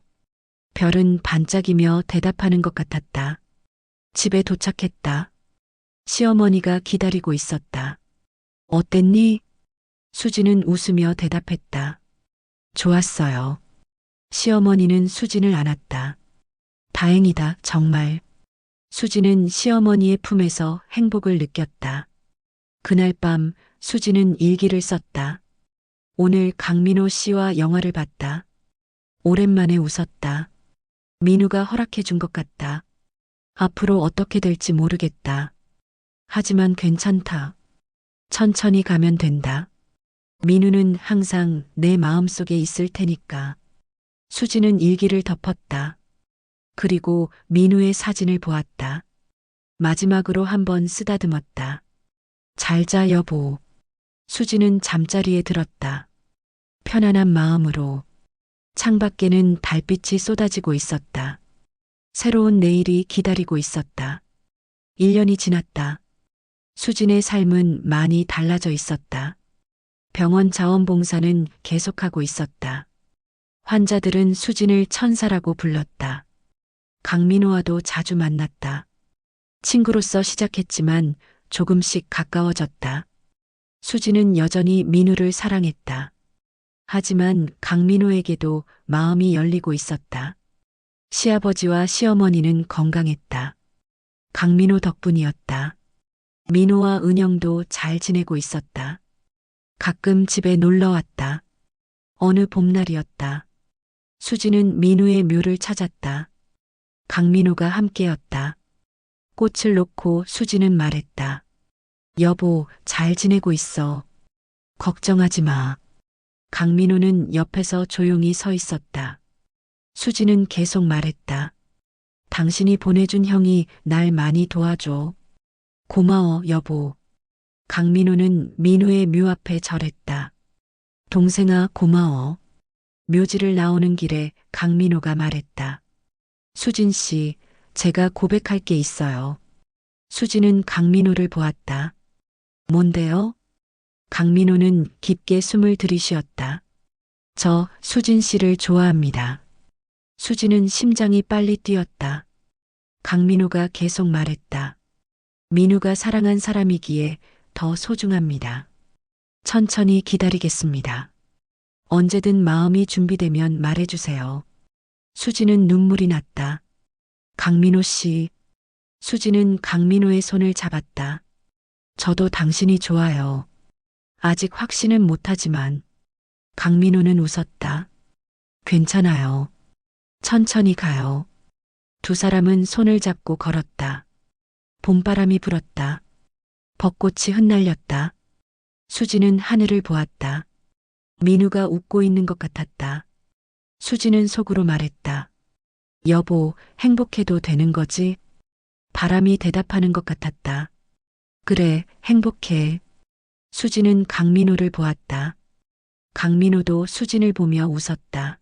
S1: 별은 반짝이며 대답하는 것 같았다. 집에 도착했다. 시어머니가 기다리고 있었다. 어땠니? 수진은 웃으며 대답했다. 좋았어요. 시어머니는 수진을 안았다. 다행이다, 정말. 수진은 시어머니의 품에서 행복을 느꼈다. 그날 밤 수진은 일기를 썼다. 오늘 강민호 씨와 영화를 봤다. 오랜만에 웃었다. 민우가 허락해 준 것 같다. 앞으로 어떻게 될지 모르겠다. 하지만 괜찮다. 천천히 가면 된다. 민우는 항상 내 마음속에 있을 테니까. 수진은 일기를 덮었다. 그리고 민우의 사진을 보았다. 마지막으로 한번 쓰다듬었다. 잘 자, 여보. 수진은 잠자리에 들었다. 편안한 마음으로. 창밖에는 달빛이 쏟아지고 있었다. 새로운 내일이 기다리고 있었다. 1년이 지났다. 수진의 삶은 많이 달라져 있었다. 병원 자원봉사는 계속하고 있었다. 환자들은 수진을 천사라고 불렀다. 강민호와도 자주 만났다. 친구로서 시작했지만 조금씩 가까워졌다. 수진은 여전히 민우를 사랑했다. 하지만 강민호에게도 마음이 열리고 있었다. 시아버지와 시어머니는 건강했다. 강민호 덕분이었다. 민호와 은영도 잘 지내고 있었다. 가끔 집에 놀러 왔다. 어느 봄날이었다. 수진은 민우의 묘를 찾았다. 강민호가 함께였다. 꽃을 놓고 수지는 말했다. 여보, 잘 지내고 있어. 걱정하지 마. 강민호는 옆에서 조용히 서 있었다. 수지는 계속 말했다. 당신이 보내준 형이 날 많이 도와줘. 고마워, 여보. 강민호는 민호의 묘 앞에 절했다. 동생아, 고마워. 묘지를 나오는 길에 강민호가 말했다. 수진 씨, 제가 고백할 게 있어요. 수지는 강민호를 보았다. 뭔데요? 강민호는 깊게 숨을 들이쉬었다. 저 수진 씨를 좋아합니다. 수지는 심장이 빨리 뛰었다. 강민호가 계속 말했다. 민우가 사랑한 사람이기에 더 소중합니다. 천천히 기다리겠습니다. 언제든 마음이 준비되면 말해주세요. 수지는 눈물이 났다. 강민호 씨. 수지는 강민호의 손을 잡았다. 저도 당신이 좋아요. 아직 확신은 못하지만. 강민호는 웃었다. 괜찮아요. 천천히 가요. 두 사람은 손을 잡고 걸었다. 봄바람이 불었다. 벚꽃이 흩날렸다. 수지는 하늘을 보았다. 민우가 웃고 있는 것 같았다. 수지는 속으로 말했다. 여보, 행복해도 되는 거지? 바람이 대답하는 것 같았다. 그래, 행복해. 수지는 강민호를 보았다. 강민호도 수진을 보며 웃었다.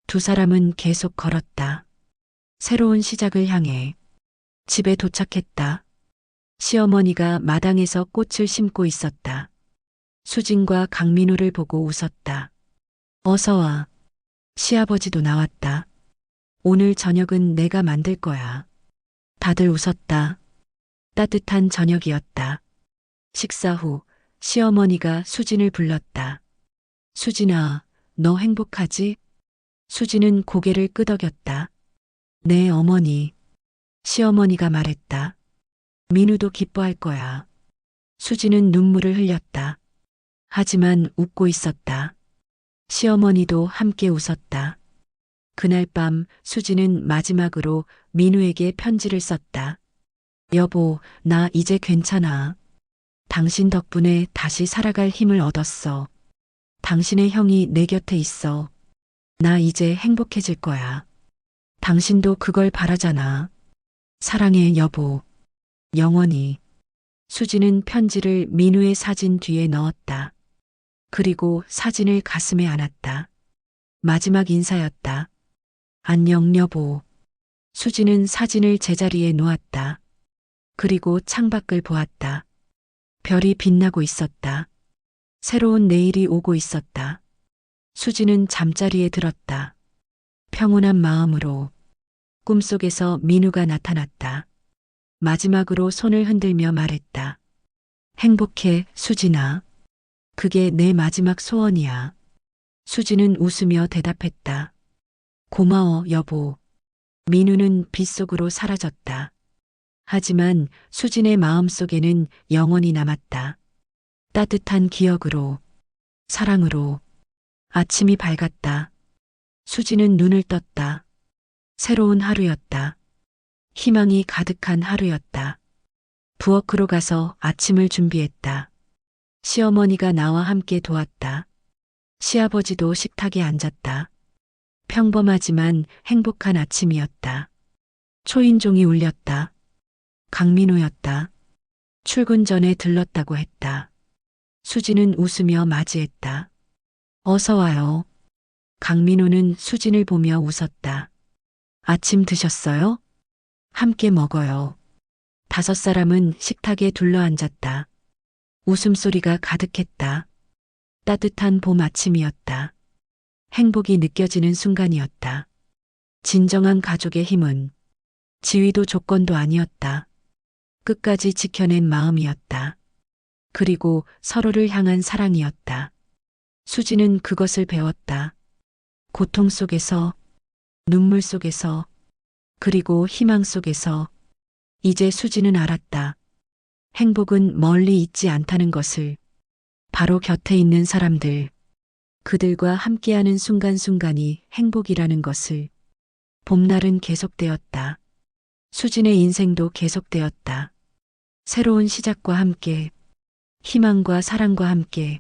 S1: 두 사람은 계속 걸었다. 새로운 시작을 향해. 집에 도착했다. 시어머니가 마당에서 꽃을 심고 있었다. 수진과 강민호를 보고 웃었다. 어서 와. 시아버지도 나왔다. 오늘 저녁은 내가 만들 거야. 다들 웃었다. 따뜻한 저녁이었다. 식사 후 시어머니가 수진을 불렀다. 수진아, 너 행복하지? 수진은 고개를 끄덕였다. 네, 어머니. 시어머니가 말했다. 민우도 기뻐할 거야. 수지는 눈물을 흘렸다. 하지만 웃고 있었다. 시어머니도 함께 웃었다. 그날 밤 수지는 마지막으로 민우에게 편지를 썼다. 여보, 나 이제 괜찮아. 당신 덕분에 다시 살아갈 힘을 얻었어. 당신의 형이 내 곁에 있어. 나 이제 행복해질 거야. 당신도 그걸 바라잖아. 사랑해, 여보. 영원히. 수지는 편지를 민우의 사진 뒤에 넣었다. 그리고 사진을 가슴에 안았다. 마지막 인사였다. 안녕, 여보. 수지는 사진을 제자리에 놓았다. 그리고 창밖을 보았다. 별이 빛나고 있었다. 새로운 내일이 오고 있었다. 수지는 잠자리에 들었다. 평온한 마음으로. 꿈속에서 민우가 나타났다. 마지막으로 손을 흔들며 말했다. 행복해, 수진아. 그게 내 마지막 소원이야. 수지는 웃으며 대답했다. 고마워, 여보. 민우는 빗속으로 사라졌다. 하지만 수진의 마음속에는 영원히 남았다. 따뜻한 기억으로, 사랑으로. 아침이 밝았다. 수지는 눈을 떴다. 새로운 하루였다. 희망이 가득한 하루였다. 부엌으로 가서 아침을 준비했다. 시어머니가 나와 함께 도왔다. 시아버지도 식탁에 앉았다. 평범하지만 행복한 아침이었다. 초인종이 울렸다. 강민호였다. 출근 전에 들렀다고 했다. 수진은 웃으며 맞이했다. 어서 와요. 강민호는 수진을 보며 웃었다. 아침 드셨어요? 함께 먹어요. 다섯 사람은 식탁에 둘러앉았다. 웃음소리가 가득했다. 따뜻한 봄 아침이었다. 행복이 느껴지는 순간이었다. 진정한 가족의 힘은 지위도 조건도 아니었다. 끝까지 지켜낸 마음이었다. 그리고 서로를 향한 사랑이었다. 수지는 그것을 배웠다. 고통 속에서, 눈물 속에서, 그리고 희망 속에서. 이제 수지는 알았다. 행복은 멀리 있지 않다는 것을. 바로 곁에 있는 사람들, 그들과 함께하는 순간순간이 행복이라는 것을. 봄날은 계속되었다. 수진의 인생도 계속되었다. 새로운 시작과 함께, 희망과 사랑과 함께